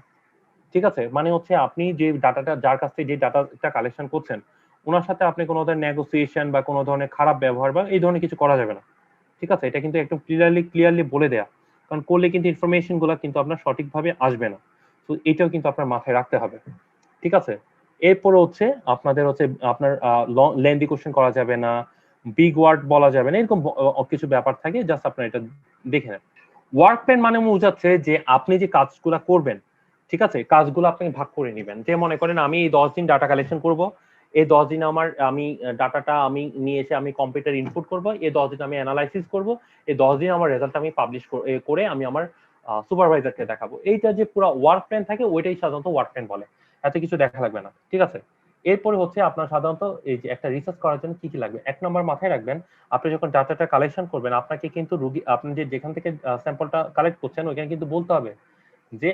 [SPEAKER 1] ঠিক আছে, মানে হচ্ছে আপনি যে ডাটাটা, যার কাছ থেকে যে ডাটাটা কালেকশন করছেন, ওনার সাথে আপনি কোনো ধরনের নেগোসিয়েশন বা কোনো ধরনের খারাপ ব্যবহার বা এই ধরনের কিছু করা যাবে না। ঠিক আছে, এটা কিন্তু একদম ক্লিয়ারলি বলে দেয়া, কারণ করলে কিন্তু ইনফরমেশন গুলা কিন্তু আপনার সঠিকভাবে আসবে না। তো এটাও কিন্তু আপনার মাথায় রাখতে হবে। ঠিক আছে, এরপরে হচ্ছে আপনাদের হচ্ছে আপনার লেন্দি কোশ্চেন করা যাবে না, বিগ ওয়ার্ড বলা যাবে না, এরকম কিছু ব্যাপার থাকে, জাস্ট আপনারা এটা দেখে নেন। ওয়ার্ক প্ল্যান মানে বোঝাচ্ছে যে আপনি যে কাজগুলো করবেন, ঠিক আছে, কাজগুলো আপনি ভাগ করে নেবেন। যে মনে করেন আমি এই 10 দিন ডাটা কালেকশন করব, এই 10 দিন আমি ডাটাটা আমি নিয়ে এসে আমি কম্পিউটার ইনপুট করব, এই 10 দিন আমি অ্যানালাইসিস করব, এই 10 দিন আমার রেজাল্ট আমি পাবলিশ করে আমি আমার সুপারভাইজারকে দেখাবো। এইটা যে পুরো ওয়ার্ক প্ল্যান থাকে, ওইটাই সাধারণত ওয়ার্ক প্ল্যান বলে। এত কিছু দেখা লাগবে না। ঠিক আছে, এরপরে হচ্ছে আপনার সাধারণত এই যে একটা রিসার্চ করার জন্য কি কি লাগবে, 1 নম্বর মাথায় রাখবেন, আপনি যখন ডাটাটা কালেকশন করবেন, আপনাকে কিন্তু আপনি যেখান থেকে স্যাম্পলটা কালেক্ট করছেন ওইখানে কিন্তু বলতে হবে যে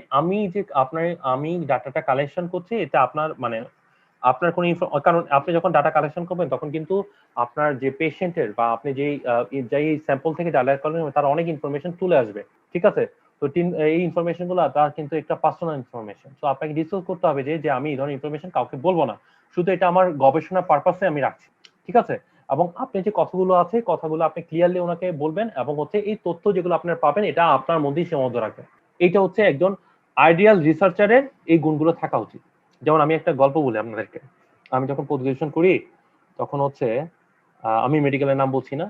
[SPEAKER 1] আমি ডাটাটা কালেকশন করছি, এটা আপনার মানে আপনার কোনো কারণ আপনি যখন ডাটা কালেকশন করবেন তখন কিন্তু আপনার যে পেশেন্টের বা আপনি যেই স্যাম্পল থেকে ডাটা করবেন তার অনেক ইনফরমেশন তুলে আসবে। ঠিক আছে, তো এই ইনফরমেশন গুলো তার কিন্তু একটা পার্সোনাল ইনফরমেশন, তো আপনাকে ডিসক্লোজ করতে হবে যে আমি এই ধরনের ইনফরমেশন কাউকে বলবো না, শুধু এটা আমার গবেষণা পারপাসে আমি রাখছি। ঠিক আছে, এবং আপনি যে কথাগুলো আছে কথাগুলো আপনি ক্লিয়ারলি ওনাকে বলবেন, এবং হচ্ছে এই তথ্য যেগুলো আপনার পাবেন এটা আপনার মধ্যেই সীমাবদ্ধ রাখবেন। এইটা হচ্ছে একজন আইডিয়াল রিসার্চারের এই গুণগুলো থাকা উচিত। যেমন আমি একটা গল্প বলি আপনাদেরকে, আমি যখন পোস্ট গ্রাজুয়েশন করি তখন হচ্ছে আমি মেডিকেলের নাম বলছি না,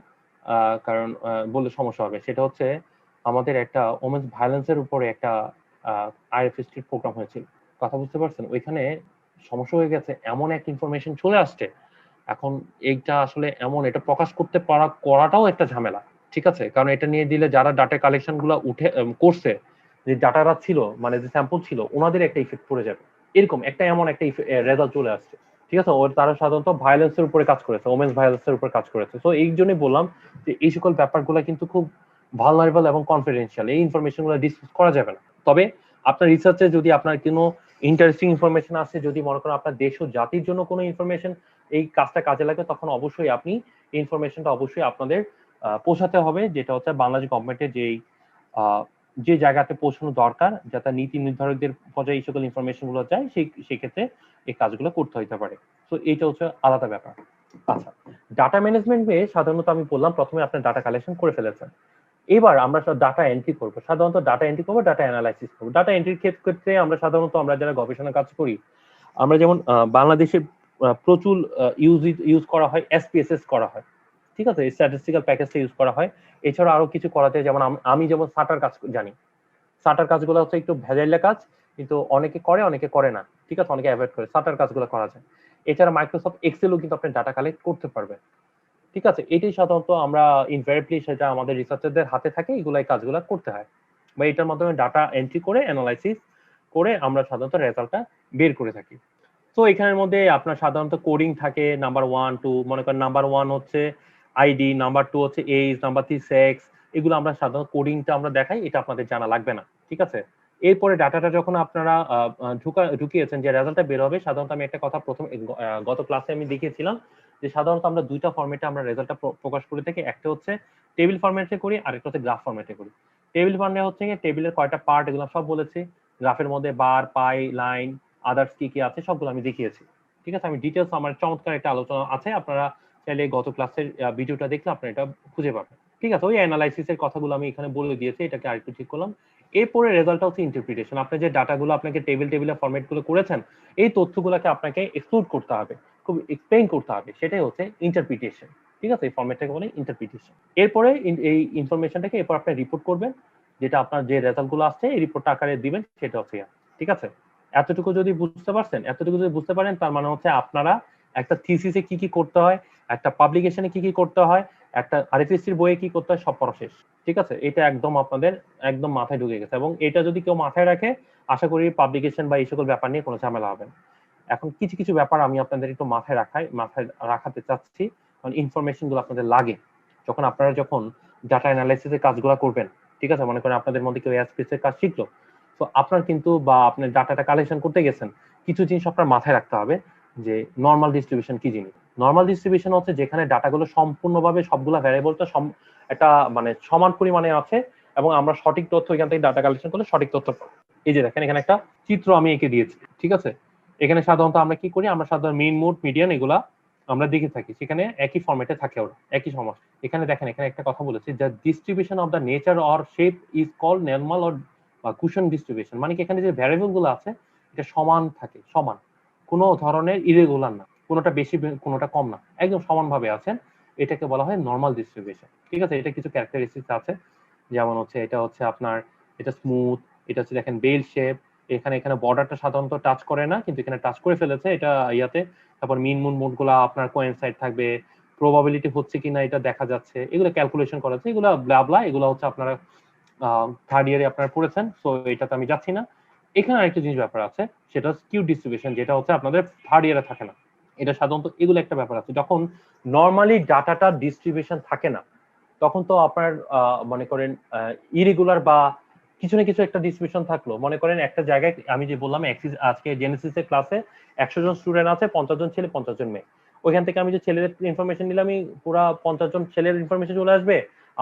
[SPEAKER 1] কারণ বললে সমস্যা হবে। সেটা হচ্ছে আমাদের একটা ওমেন্স ভায়োলেন্সের উপরে একটা আইএফএসটির প্রোগ্রাম হয়েছিল। কথা বুঝতে পারছেন? ওইখানে সমস্যা হয়ে গেছে, এমন একটা ইনফরমেশন চলে আসছে, এখন এইটা আসলে এমন, এটা প্রকাশ করাটাও একটা ঝামেলা। ঠিক আছে, কারণ এটা নিয়ে দিলে যারা ডাটা কালেকশন গুলো করছে যে ডাটারা ছিল মানে যে স্যাম্পল ছিল ওনাদের একটা ইফেক্ট পড়ে যাবে, এরকম একটা এমন একটা রেজাল্ট চলে আসছে। ঠিক আছে, তারা সাধারণত ভায়োলেন্সের উপরে কাজ করেছে, ওমেন্স ভায়োলেন্সের উপর কাজ করেছে। তো এই জন্যই বললাম যে এই সকল ব্যাপারগুলো কিন্তু খুব ভালনারেবল এবং কনফিডেন্সিয়াল, এই ইনফরমেশনগুলো ডিসকাস করা যাবে না। তবে আপনার রিসার্চে যদি আপনার কোনো ইন্টারেস্টিং ইনফরমেশন আছে, যদি মনে করেন আপনার দেশ ও জাতির জন্য কোনো ইনফরমেশন এই কাজটা কাজে লাগে, তখন অবশ্যই আপনি এই ইনফরমেশনটা অবশ্যই আপনাদের পৌঁছাতে হবে, যেটা হচ্ছে বাংলাদেশ গভর্নমেন্টের যে জায়গাতে পৌঁছানো দরকার, যাতে নীতি নির্ধারকদের পর্যায়ে এই সকল ইনফরমেশন গুলো যায়, সেই ক্ষেত্রে এই কাজগুলো করতে হইতে পারে। তো এইটা হচ্ছে আলাদা ব্যাপার। আচ্ছা, ডাটা ম্যানেজমেন্টে সাধারণত আমি বললাম প্রথমে আপনার ডাটা কালেকশন করে ফেলেছেন, এবার আমরা ডাটা এন্ট্রি করবো। সাধারণত ডাটা এন্ট্রি করবো, ডাটা অ্যানালাইসিস করবো। ডাটা এন্ট্রির ক্ষেত্রে আমরা সাধারণত আমরা যারা গবেষণা কাজ করি, আমরা যেমন বাংলাদেশে প্রচুর ইউজ করা হয় এসপিএসএস করা হয়, ঠিক আছে, স্ট্যাটিস্টিক্যাল প্যাকেজটা ইউজ করা হয়। এছাড়া আরো কিছু করাতে, যেমন আমি যেমন সাটার কাজ জানি, সাটার কাজগুলো হচ্ছে একটু ভেজাইলা কাজ, কিন্তু অনেকে করে অনেকে করে না, ঠিক আছে, অনেকে অ্যাভয়েড করে, সাটার কাজগুলো করা যায়। এছাড়া মাইক্রোসফট এক্সেলও কিন্তু আপনি ডাটা কালেক্ট করতে পারবেন, ঠিক আছে। এটাই সাধারণত আমরা ইনভেরিয়েবলি সেটা আমাদের রিসার্চারদের হাতে থাকে, এগুলাই কাজগুলো করতে হয়, বা এটার মাধ্যমে ডাটা এন্ট্রি করে অ্যানালাইসিস করে আমরা সাধারণত রেজাল্টটা বের করে থাকি। তো এখানের মধ্যে আপনার সাধারণত কোডিং থাকে নাম্বার 1 2, মনে করেন নাম্বার 1 হচ্ছে আইডি, নাম্বার 2 হচ্ছে এজ, নাম্বার 3 সেক্স, এগুলো আমরা সাধারণত কোডিংটা আমরা দেখাই, এটা আপনাদের জানা লাগবে না, ঠিক আছে। এরপরে ডাটাটা যখন আপনারা ঢুকিয়েছেন, যে রেজাল্টটা বের হবে, সাধারণত আমি একটা কথা প্রথম গত ক্লাসে আমি দেখিয়েছিলাম যে সাধারণত আমরা দুইটা ফরম্যাটে আমরা রেজাল্টটা প্রকাশ করে থাকি। একটা হচ্ছে টেবিল ফরম্যাটে করি, আরেকটা হচ্ছে গ্রাফ ফরম্যাটে করি। টেবিল ফরম্যাটে হচ্ছে টেবিলের কয়টা পার্ট এগুলো সব বলেছি, গ্রাফের মধ্যে বার, পাই, লাইন, আদার্স কি কি আছে সবগুলো আমি দেখিয়েছি, ঠিক আছে। আমি ডিটেলস আমার চমৎকার একটা আলোচনা আছে, আপনারা চাইলে গত ক্লাসের ভিডিওটা দেখলে আপনারা এটা খুঁজে পাবেন, ঠিক আছে। ওই অ্যানালাইসিসের কথাগুলো আমি এখানে বলে দিয়েছি, এটাকে আরেকটু ঠিক করলাম। এরপরে রেজাল্টটা হচ্ছে ইন্টারপ্রিটেশন। আপনি যে ডাটাগুলো আপনাকে টেবিলের ফরম্যাটগুলো করেছেন, এই তথ্যগুলোকে আপনাকে এক্সক্লুড করতে হবে, খুব এক্সপ্লেইন করতে হবে, সেটাই হচ্ছে ইন্টারপ্রিটেশন, ঠিক আছে। এই ফরম্যাটটাকে বলে ইন্টারপ্রিটেশন। এরপরে এই ইনফরমেশনটাকে এরপর আপনি রিপোর্ট করবেন, যেটা আপনার যে রেজাল্টগুলো আসছে এই রিপোর্টটা আকারে দিবেন, সেটা হচ্ছে, ঠিক আছে। এতটুকু যদি বুঝতে পারছেন, এতটুকু যদি বুঝতে পারেন, তার মানে হচ্ছে আপনারা একটা থিসিসে কি কি করতে হয়, একটা পাবলিকেশনে কি কি করতে হয়, একটা আরএফএসসির বইয়ে কি করতে হয়, সব পড়া শেষ, ঠিক আছে। এটা একদম আপনাদের একদম মাথায় ঢুকে গেছে, এবং এটা যদি কেউ মাথায় রাখে, আশা করি পাবলিকেশন বা এই সকল ব্যাপার নিয়ে কোনো ঝামেলা হবে না। এখন কিছু কিছু ব্যাপার আমি আপনাদের একটু মাথায় রাখাতে চাচ্ছি, কারণ ইনফরমেশন গুলো আপনাদের লাগে যখন আপনারা ডাটা অ্যানালাইসিসের কাজগুলো করবেন, ঠিক আছে। মনে করেন আপনাদের মধ্যে কেউ এসপিএস এর কাজ শিখলো, তো আপনার কিন্তু, বা আপনি ডাটাটা কালেকশন করতে গেছেন, কিছু জিনিস আপনার মাথায় রাখতে হবে, যে নর্মাল ডিস্ট্রিবিউশন কি জিনিস। নর্মাল ডিস্ট্রিবিউশন হচ্ছে যেখানে ডাটাগুলো সম্পূর্ণভাবে সবগুলা ভ্যারিয়েবলটা একটা মানে সমান পরিমাণে আছে, এবং আমরা সঠিক তথ্য এখান থেকে ডাটা কালেকশন করলে সঠিক তথ্য পাবো। এই যে দেখেন, এখানে একটা চিত্র আমি এঁকে দিয়েছি, ঠিক আছে। এখানে সাধারণত আমরা কি করি, আমরা সাধারণত মিন, মোড, মিডিয়ান এগুলা আমরা দেখে থাকি, সেখানে একই ফরম্যাটে থাকে, ওরা একই সমস্যা। এখানে দেখেন, এখানে একটা কথা বলেছি, the distribution of the nature or shape is called normal or Gaussian distribution. মানে কি, এখানে যে ভ্যারিয়েবল গুলো আছে এটা সমান থাকে, সমান, কোনো ধরনের ইরেগুলার না, কোনোটা বেশি কোনোটা কম না, একদম সমান ভাবে আছেন, এটাকে বলা হয় নরমাল ডিস্ট্রিবিউশন, ঠিক আছে। এটা কিছু ক্যারেক্টারিস্টিক্স আছে, যেমন হচ্ছে এটা হচ্ছে আপনার, এটা স্মুথ, এটা হচ্ছে দেখেন বেল শেপ, এখানে বর্ডারটা সাধারণত টাচ করে না, কিন্তু এখানে টাচ করে ফেলেছে এটা ইয়াতে। তারপর মিন, মুন, মোড গুলা আপনার কোইনসাইড থাকবে, প্রবাবিলিটি হচ্ছে কিনা এটা দেখা যাচ্ছে, এগুলো ক্যালকুলেশন করা আছে, এগুলো ব্লা, এগুলো হচ্ছে আপনারা থার্ড ইয়ারে আপনারা পড়েছেন, সো এটাতে আমি যাচ্ছি না। এখানে আরেকটা জিনিস ব্যাপার আছে, সেটা স্কিউ ডিস্ট্রিবিউশন, যেটা হচ্ছে আপনাদের থার্ড ইয়ারে থাকে না। এটা সাধারণত এগুলো একটা ব্যাপার আছে, যখন নর্মালি ডাটাটা ডিস্ট্রিবিউশন থাকে না, তখন তো আপনার মনে করেন ইরেগুলার বা কিছু না কিছু একটা ডিস্ট্রিবিউশন থাকলো। মনে করেন একটা জায়গায়, আমি যে বললাম আজকে জেনেসিসের ক্লাসে 100 জন স্টুডেন্ট আছে, 50 জন ছেলে, 50 জন মেয়ে। ওইখান থেকে আমি যে ছেলেদের ইনফরমেশন নিলাম, আমি পুরো 50 জন ছেলের ইনফরমেশন চলে আসবে,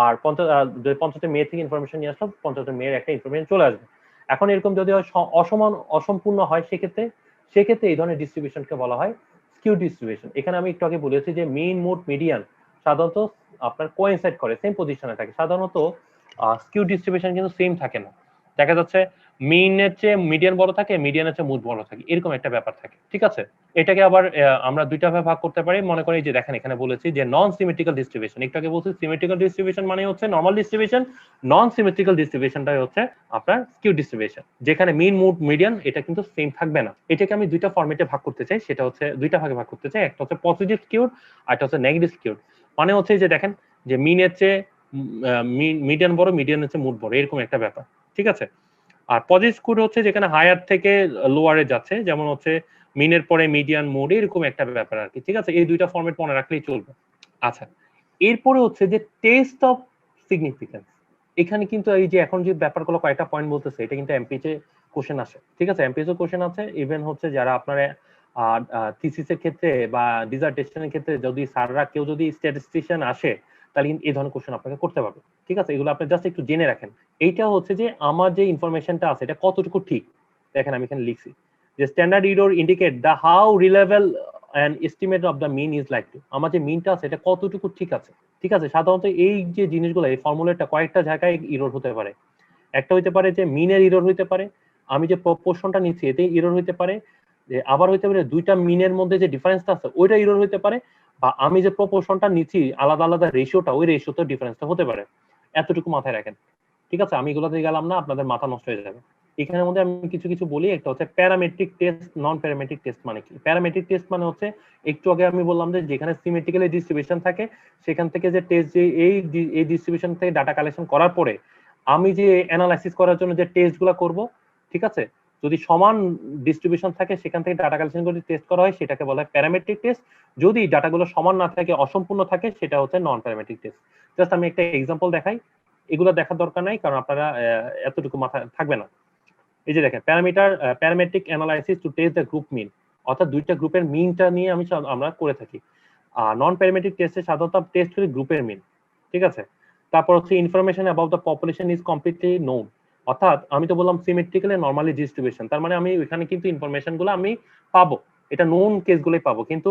[SPEAKER 1] আর 50 জন মেয়ে থেকে ইনফরমেশন নিয়ে আসলাম, 50 জন মেয়ের একটা ইনফরমেশন চলে আসবে। এখন এরকম যদি অসম্পূর্ণ হয়, সেক্ষেত্রে এই ধরনের ডিস্ট্রিবিউশনকে বলা হয় স্কিউ ডিস্ট্রিবিউশন। এখানে আমি একটু আগে বলেছি যে মিন, মোড, মিডিয়ান সাধারণত আপনার কোইনসাইড করে, সেম পজিশনে থাকে। সাধারণত স্কিউ ডিস্ট্রিবিউশন কিন্তু সেম থাকে না, দেখা যাচ্ছে মিনের চেয়ে মিডিয়ান বড় থাকে, মিডিয়ানের চেয়ে মুড বড় থাকে, এরকম একটা ব্যাপার থাকে, ঠিক আছে। এটাকে আবার আমরা দুইটা ভাবে ভাগ করতে পারি। মনে করি যে দেখেন, এখানে বলেছি যে নন সিমেট্রিক্যাল ডিস্ট্রিবিউশন, একটু আগে বলছি সিমেট্রিক্যাল ডিস্ট্রিবিউশন মানে হচ্ছে নরমাল ডিস্ট্রিবিউশন, নন সিমেট্রিক্যাল ডিস্ট্রিবিউশনটাই হচ্ছে আপনার স্কিউ ডিস্ট্রিবিউশন, যেখানে মিন, মুড, মিডিয়ান এটা কিন্তু সেম থাকবে না। এটাকে আমি দুইটা ফরম্যাটে ভাগ করতে চাই, সেটা হচ্ছে দুইটা ভাগে ভাগ করতে চাই, একটা হচ্ছে পজিটিভ স্কিউড আর একটা হচ্ছে নেগেটিভ স্কিউড। মানে হচ্ছে যে দেখেন, যে মিনের চেয়ে মিডিয়ান বড়, মিডিয়ানের চেয়ে মুড বড়, এরকম একটা ব্যাপার, ঠিক আছে। আর পজিটিভ স্কোর হচ্ছে যেখানে হায়ার থেকে লোয়ারে যাচ্ছে, যেমন হচ্ছে মিনের পরে মিডিয়ান, মোড, এরকম একটা ব্যাপার আর কি। ঠিক আছে, এই দুইটা ফরম্যাট মনে রাখলেই চলবে। আচ্ছা, এরপরে হচ্ছে যে টেস্ট অফ সিগনিফিকেন্স। এখানে কিন্তু এই যে এখন যে ব্যাপারগুলো কয়েকটা পয়েন্ট বলতেছে, এটা কিন্তু এমপিএইচ কোশ্চেন আসে। ঠিক আছে, এমপিএইচ কোশ্চেন আছে। ইভেন হচ্ছে যারা আপনারা থিসিসের ক্ষেত্রে বা ডিসার্টেশনের ক্ষেত্রে যদি স্যাররা কেউ যদি স্ট্যাটিস্টিশিয়ান আসে, তাহলে কিন্তু এই ধরনের কোশ্চেন আপনাকে করতে পারবে। ঠিক আছে, এগুলো আপনি জাস্ট একটু জেনে রাখেন। এইটা হচ্ছে যে আমার যে ইনফরমেশনটা আছে এটা কতটুকু ঠিক। দেখেন আমি এখানে লিখছি যে standard error indicate the how রিলেভেল and estimate of the mean is like to. আমার যে মিনটা আছে এটা কতটুকু ঠিক আছে। ঠিক আছে, সাধারণত এই যে জিনিসগুলো, এই ফর্মুলাটা কয়েকটা জায়গায় ইরর হতে পারে। একটা হইতে পারে যে মিনের ইরর হইতে পারে, আমি যে প্রপোর্শনটা নিচ্ছি এতে ইরর হইতে পারে, যে আবার হইতে পারে দুইটা মিনের মধ্যে যে ডিফারেন্সটা আছে ওইটা ইরর হইতে পারে, বা আমি যে প্রপোর্শনটা নিচ্ছি আলাদা আলাদা রেশিওটা, ওই রেশিওতে ডিফারেন্সটা হতে পারে। এতটুকু মাথায় রাখেন। ঠিক আছে, আমি এগুলোতে গেলাম না, আপনাদের মাথা নষ্ট হয়ে যাবে। এখানের মধ্যে আমি কিছু কিছু বলি। একটা হচ্ছে parametric test, non parametric test মানে কি? প্যারামেট্রিক টেস্ট মানে হচ্ছে একটু আগে আমি বললাম যে যেখানে সিমেট্রিক্যালি ডিস্ট্রিবিউশন থাকে সেখান থেকে যে টেস্ট, যে এই ডিস্ট্রিবিউশন থেকে ডাটা কালেকশন করার পরে আমি যে অ্যানালাইসিস করার জন্য যে টেস্টগুলো করব, ঠিক আছে, যদি সমান ডিস্ট্রিবিউশন থাকে সেখান থেকে ডাটা কালেকশন করে টেস্ট করা হয় সেটাকে বলা হয় প্যারামেট্রিক টেস্ট। যদি ডাটাগুলো সমান না থাকে, অসম্পূর্ণ থাকে, সেটা হচ্ছে নন প্যারামেট্রিক টেস্ট। জাস্ট আমি একটা এক্সাম্পল দেখাই, এগুলো দেখার দরকার নাই কারণ আপনারা এতটুকু মাথায় থাকবে না। এই যে দেখেন, parametric analysis to test the group mean, অর্থাৎ দুইটা গ্রুপের মিনটা নিয়ে আমরা করে থাকি। আর নন প্যারামেট্রিক টেস্টে সাধারণত টেস্ট করি গ্রুপের মিন। ঠিক আছে, তারপর হচ্ছে information about the population is completely known, অর্থাৎ আমি তো বললাম সিমেট্রিক্যালি নরমালি ডিস্ট্রিবিউশন, তার মানে আমি ওইখানে কিন্তু ইনফরমেশন গুলো আমি পাবো, এটা নোন কেসগুলোই পাবো। কিন্তু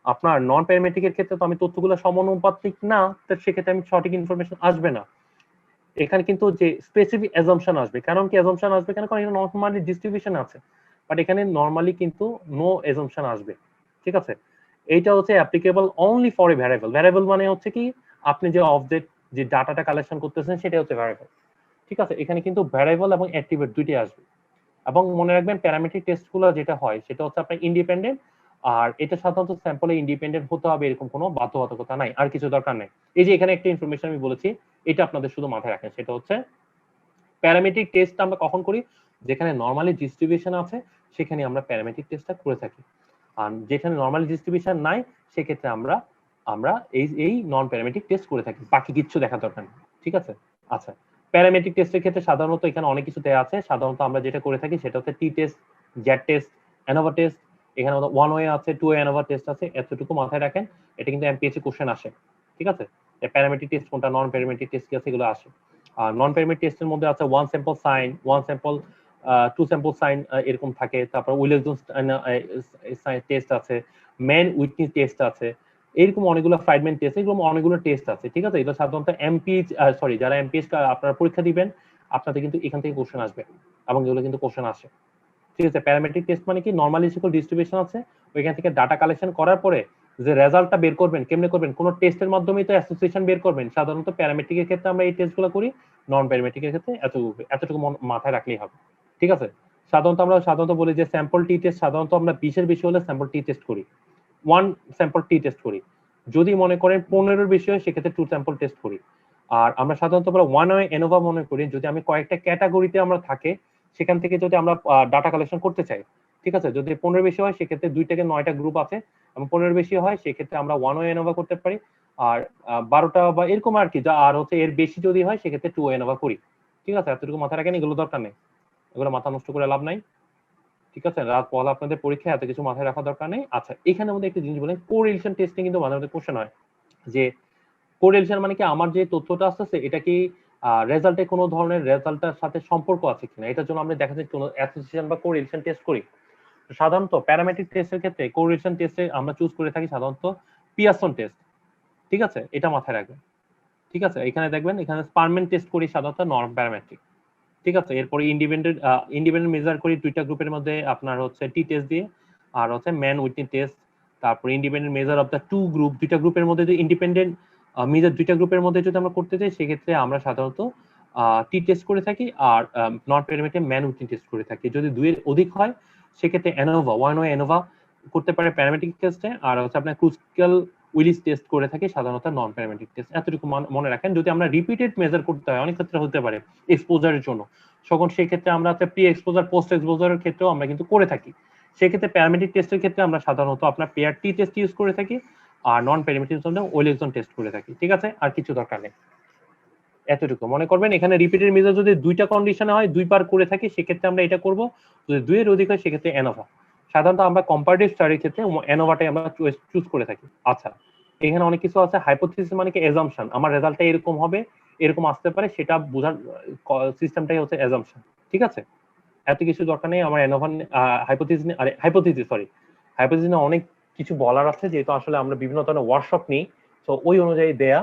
[SPEAKER 1] আপনার নন প্যারামেট্রিকের ক্ষেত্রে তো আমি তথ্যগুলো সমানুপাতিক না, তো সেক্ষেত্রে আমি সঠিক ইনফরমেশন আসবে না। এখানে কিন্তু যে স্পেসিফিক অ্যাজাম্পশন আসবে। কারণ কি অ্যাজাম্পশন আসবে কেন? কারণ এটা নরমালি ডিস্ট্রিবিউশন আছে, বাট এখানে নরমালি কিন্তু নো অ্যাজাম্পশন আসবে। ঠিক আছে, এইটা হচ্ছে applicable only for a variable. Variable মানে হচ্ছে কি, আপনি যে অবজেক্ট, যে ডাটাটা কালেকশন করতেছেন সেটা হচ্ছে ভ্যারিয়েবল। ঠিক আছে, এখানে কিন্তু ভ্যারিয়েবল এবং অ্যাট্রিবিউট দুইটাই আসবে। এবং মনে রাখবেন প্যারামেট্রিক টেস্টগুলো যেটা হয় সেটা হচ্ছে আপনার ইন্ডিপেন্ডেন্ট, আর এটা সাধারণত স্যাম্পলে ইন্ডিপেন্ডেন্ট হতে হবে এরকম কোনো বাধ্যবাধকতা নাই, আর কিছু দরকার নেই। এই যে এখানে একটা ইনফরমেশন আমি বলেছি, এটা আপনাদের শুধু মাথায় রাখেন, সেটা হচ্ছে প্যারামেট্রিক টেস্ট আমরা কখন করি? যেখানে নরমালি ডিস্ট্রিবিউশন আছে সেখানে আমরা প্যারামেট্রিক টেস্টটা করে থাকি। আর যেখানে নরমালি ডিস্ট্রিবিউশন নাই সেক্ষেত্রে আমরা আমরা এই নন প্যারামেট্রিক টেস্ট করে থাকি, বাকি কিছু দেখা দরকার নেই। ঠিক আছে, আচ্ছা, প্যারামেট্রিক টেস্টের ক্ষেত্রে সাধারণত এখানে অনেক কিছু দেওয়া আছে। সাধারণত আমরা যেটা করে থাকি সেটা হচ্ছে টি টেস্ট, জ্যাট টেস্ট, অ্যানোভা টেস্ট। এখানে ওয়ান ওয়ে আছে, টু ওয়ে অ্যানোভা টেস্ট আছে, এতটুকু মাথায় রাখেন। এটা কিন্তু এমপিএসসি কোশ্চেন আসে। ঠিক আছে, প্যারামেট্রিক টেস্ট কোনটা, নন প্যারামেট্রিক টেস্ট কি আছে, এগুলো আসে। আর নন প্যারামেট্রিক টেস্টের মধ্যে আছে one sample sign, one sample, two sample sign, এরকম থাকে। তারপর উইলেস টেস্ট আছে, ম্যান উইটনেস টেস্ট আছে, এরকম অনেকগুলো ফ্রাইডম্যান টেস্ট, এগুলো অনেকগুলো টেস্ট আছে। ঠিক আছে, এটা সাধারণত এমপিএইচ, সরি, যারা এমপিএইচ আপনারা পরীক্ষা দিবেন আপনাদের কিন্তু এখান থেকে কোশ্চেন আসবে, এবং এগুলো কিন্তু কোশ্চেন আসে। ঠিক আছে, প্যারামেট্রিক টেস্ট মানে কি, নরমালি ডিস্ট্রিবিউশন আছে, ওইখান থেকে ডাটা কালেকশন করার পরে যে রেজাল্টটা বের করবেন, কেমনে করবেন? কোন টেস্টের মাধ্যমেই তো অ্যাসোসিয়েশন বের করবেন। সাধারণত প্যারামেট্রিকের ক্ষেত্রে আমরা এই টেস্টগুলো করি, নন প্যারামেট্রিকের ক্ষেত্রে এতটুকু মাথায় রাখলেই হবে। ঠিক আছে, সাধারণত বলি যে স্যাম্পল টি টেস্ট সাধারণত আমরা 20-এর বেশি হলে স্যাম্পল টি টেস্ট করি, ওয়ান স্যাম্পল টি টেস্ট করি। যদি মনে করেন 15-এর বেশি হয় সেক্ষেত্রে টু স্যাম্পল টেস্ট করি। আর আমরা সাধারণত ওয়ান ওয়ে এনোভা মনে করি, যদি আমি কয়েকটা ক্যাটাগরিতে আমরা থাকে সেখান থেকে যদি আমরা ডাটা কালেকশন করতে চাই। ঠিক আছে, যদি 15 বেশি হয় সেক্ষেত্রে 2 থেকে 9টা গ্রুপ আছে, এবং 15 বেশি হয় সেক্ষেত্রে আমরা ওয়ান ওয়ে এনোভা করতে পারি। আর 12টা বা এরকম আর কি, আর হচ্ছে এর বেশি যদি হয় সেক্ষেত্রে টু ওয়ে এনোভা করি। ঠিক আছে, এতটুকু মাথায় রাখেন, এগুলো দরকার নেই, এগুলো মাথা নষ্ট করে লাভ নাই। ঠিক আছে, রাত পহলা আপনাদের পরীক্ষা, এত কিছু মাথায় রাখা দরকার নেই। আচ্ছা, এখানে মধ্যে একটা জিনিস বলেন, কোরিলেশন টেস্টিং কিন্তু মাঝে মধ্যে কোশ্চেন হয়, যে কোরিলেশন মানে কি, আমার যে তথ্যটা আসছে এটা কি রেজাল্টে কোনো ধরনের রেজাল্টের সাথে সম্পর্ক আছে কিনা, এটার জন্য আমরা দেখা যায় কোনো অ্যাসোসিয়েশন বা কোরিলেশন টেস্ট করি। সাধারণত প্যারামেট্রিক টেস্টের ক্ষেত্রে কোরিলেশন টেস্টে আমরা চুজ করে থাকি সাধারণত পিয়ারসন টেস্ট। ঠিক আছে, এটা মাথায় রাখবেন। ঠিক আছে, এখানে দেখবেন, এখানে স্পারম্যান টেস্ট করি সাধারণত নন প্যারামেট্রিক। ঠিক আছে, এরপরে ইন্ডিপেন্ডেন্ট মেজার করি দুইটা গ্রুপের মধ্যে আপনার হচ্ছে টি টেস্ট দিয়ে, আর হচ্ছে ম্যান উইটনেস টেস্ট। তারপর independent measure of the two group, দুইটা গ্রুপের মধ্যে যদি ইন্ডিপেন্ডেন্ট মেজার দুইটা গ্রুপের মধ্যে যদি আমরা করতে চাই সেক্ষেত্রে আমরা সাধারণত টি টেস্ট করে থাকি, are not parametric man Whitney test করে থাকি। যদি দুইয়ের অধিক হয় সেক্ষেত্রে অ্যানোভা, ওয়ান ওয়ে অ্যানোভা করতে পারে প্যারামেট্রিক টেস্টে, আর হচ্ছে আপনার ক্রুসিক্যাল উইলিস টেস্ট করে থাকি সাধারণত নন প্যারামেট্রিক টেস্ট। এতটুকু মনে রাখেন। যদি আমরা রিপিটেড মেজার করতে হয় অনেক ক্ষেত্রে হতে পারে এক্সপোজারের জন্য, তখন সেই ক্ষেত্রে আমরা হচ্ছে প্রি এক্সপোজার পোস্ট এক্সপোজারের ক্ষেত্রেও আমরা কিন্তু করে থাকি। সেক্ষেত্রে প্যারামেডিক টেস্টের ক্ষেত্রে আমরা সাধারণত আপনার পেয়ার টি টেস্ট ইউজ করে থাকি, আর নন প্যারামেডিক জন্য ওয়েলএক্সন টেস্ট করে থাকি। ঠিক আছে, আর কিছু দরকার নেই। এতটুকু মনে করবেন। এখানে রিপিটেড মেজার যদি দুইটা কন্ডিশনে হয়, দুইবার করে থাকি, সেক্ষেত্রে আমরা এটা করব। যদি দুইয়ের অধিক হয় সেক্ষেত্রে এনোভা। সাধারণত আমরা কম্পারেটিভ স্টাডির ক্ষেত্রে এনোভাটাই আমরা চুজ করে থাকি। আচ্ছা, এখানে অনেক কিছু আছে। হাইপোথিসিস মানে কি অ্যাজাম্পশন, আমার রেজাল্টটা এরকম হবে, এরকম আসতে পারে, সেটা বোঝার সিস্টেমটাই হচ্ছে অ্যাজাম্পশন। ঠিক আছে, এত কিছু দরকার নেই আমার এনোভা হাইপোথিসিস হাইপোথিসিস অনেক কিছু বলার আছে, যেহেতু আসলে আমরা বিভিন্ন ধরনের ওয়ার্কশপ নিই, তো ওই অনুযায়ী দেয়া।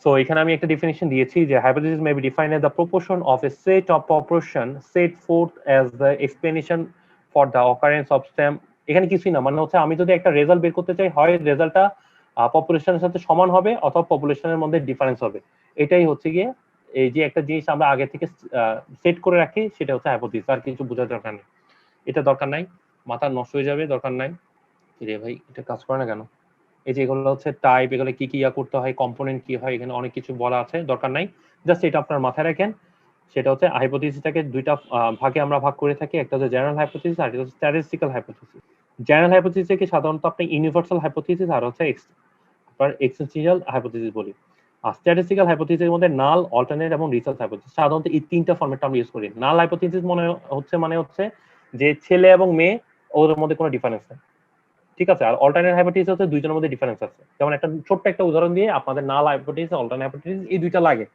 [SPEAKER 1] সো এখানে আমি একটা ডেফিনিশন দিয়েছি যে hypothesis may be defined as the proportion of a set of proportion set forth as the explanation for the occurrence of same। এখানে কিছুই না, মানে হচ্ছে আমি যদি একটা রেজাল্ট বের করতে চাই, হয় রেজাল্টটা পপুলেশনের সাথে সমান হবে অথবা পপুলেশনের মধ্যে ডিফারেন্স হবে। এটাই হচ্ছে গিয়ে এই যে একটা জিনিস আমরা আগে থেকে সেট করে রাখি, সেটা হচ্ছে হাইপোথিসিস। আর কিছু বোঝার দরকার নেই, এটা দরকার নাই, মাথা নষ্ট হয়ে যাবে, দরকার নাই। রে ভাই এটা কাজ করে না কেন? এই যে এগুলো হচ্ছে টাইপ, এগুলো কি কি করতে হয়, কম্পোনেন্ট কি হয়, এখানে অনেক কিছু বলা আছে, দরকার নাই। জাস্ট এটা আপনার মাথায় রাখেন। সেটা হচ্ছে হাইপোথিসিসটাকে দুইটা ভাগে আমরা ভাগ করে থাকি, একটা হচ্ছে জেনারেল হাইপোথিসিস আর একটা হচ্ছে স্ট্যাটিস্টিক্যাল হাইপোথিসিস। জেনারেল হাইপোথিসিসকে সাধারণত আপনি ইউনিভার্সাল হাইপোথিসিস আর হচ্ছে আপনার এক্সিস্টেন্সিয়াল হাইপোথিসিস বলি। আর স্ট্যাটিস্টিক্যাল হাইপোথিসিসের মধ্যে নাল, অল্টারনেট এবং রিসার্চ হাইপোথিসিস, সাধারণত এই তিনটা ফরম্যাট আমরা ইউজ করি। নাল হাইপোথিসিস মানে হচ্ছে যে ছেলে এবং মেয়ে ওদের মধ্যে কোনো ডিফারেন্স নেই। ঠিক আছে, আর অল্টারনেট হাইপোথিসিস হচ্ছে দুইজনের মধ্যে ডিফারেন্স আছে। যেমন একটা ছোট্ট একটা উদাহরণ দিয়ে আপনাদের নাল হাইপোথিসিস, অল্টারনেট হাইপোথিসিস এই দুইটা লাগে।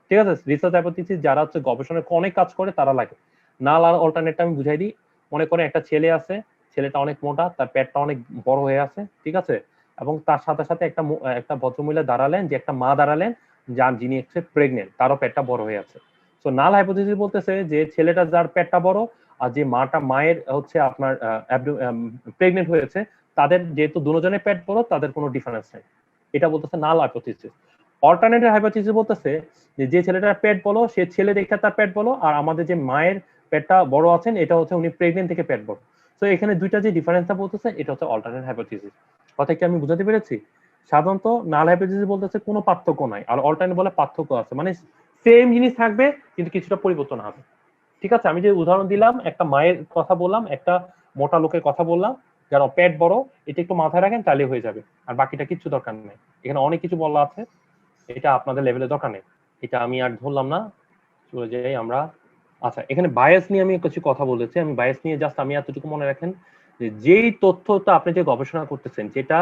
[SPEAKER 1] ঠিক আছে, রিসার্চ হাইপোথিসিস যারা হচ্ছে গবেষণায় অনেক কাজ করে তারা লাগে। নাল আর অল্টারনেটটা আমি বুঝাই দিই। মনে করেন একটা ছেলে আছে, ছেলেটা অনেক মোটা, তার পেটটা অনেক বড় হয়ে আছে। ঠিক আছে, এবং তার সাথে সাথে একটা ভদ্রমহিলা দাঁড়ালেন, যে একটা মা দাঁড়ালেন যার যিনি হচ্ছে প্রেগনেন্ট, তারও পেটটা বড় হয়ে আছে। তো নাল হাইপোথিসিস বলতেছে যে ছেলেটা যার পেটটা বড় আর যে মায়ের হচ্ছে আপনার প্রেগনেন্ট হয়েছে, তাদের যেহেতু দুজনের পেট বড়, তাদের কোনো ডিফারেন্স নেই। এটা বলতেছে নাল হাইপোথিসিস। অল্টারনেটিভ হাইপোথিসিস বলতেছে যে ছেলেটার পেট বড়, সে ছেলে দেখে তার পেট বড়, আর আমাদের যে মায়ের পেটটা বড় আছেন, এটা হচ্ছে উনি প্রেগনেন্ট থেকে পেট বড়। তো এখানে দুইটা যে ডিফারেন্সটা বলতেছে, এটা হচ্ছে অল্টারনেট হাইপোথিসিস। কথা কি আমি বুঝাতে পেরেছি? সাধারণত নাল হাইপোথিসিস বলতেছে কোনো পার্থক্য নাই, আর অল্টারনেট বলে পার্থক্য আছে, মানে সেম জিনিস থাকবে কিন্তু কিছুটা পরিবর্তন হবে। ঠিক আছে, আমি যে উদাহরণ দিলাম, একটা মায়ের কথা বললাম, একটা মোটা লোকের কথা বললাম যারা পেট বড়, এটা একটু মাথায় রাখেন, তাহলে হয়ে যাবে। আর বাকিটা কিছু দরকার নেই, এখানে অনেক কিছু বলা আছে, এটা আপনাদের লেভেলে দরকার নেই। এটা আমি আর ধরলাম না, চলে যাই আমরা। আচ্ছা, এখানে বায়াস নিয়ে আমি কিছু কথা বলেছি। আমি বায়াস নিয়ে জাস্ট আমি এতটুকু মনে রাখেন যে যেই তথ্যটা আপনি যে গবেষণা করতেছেন, যেটা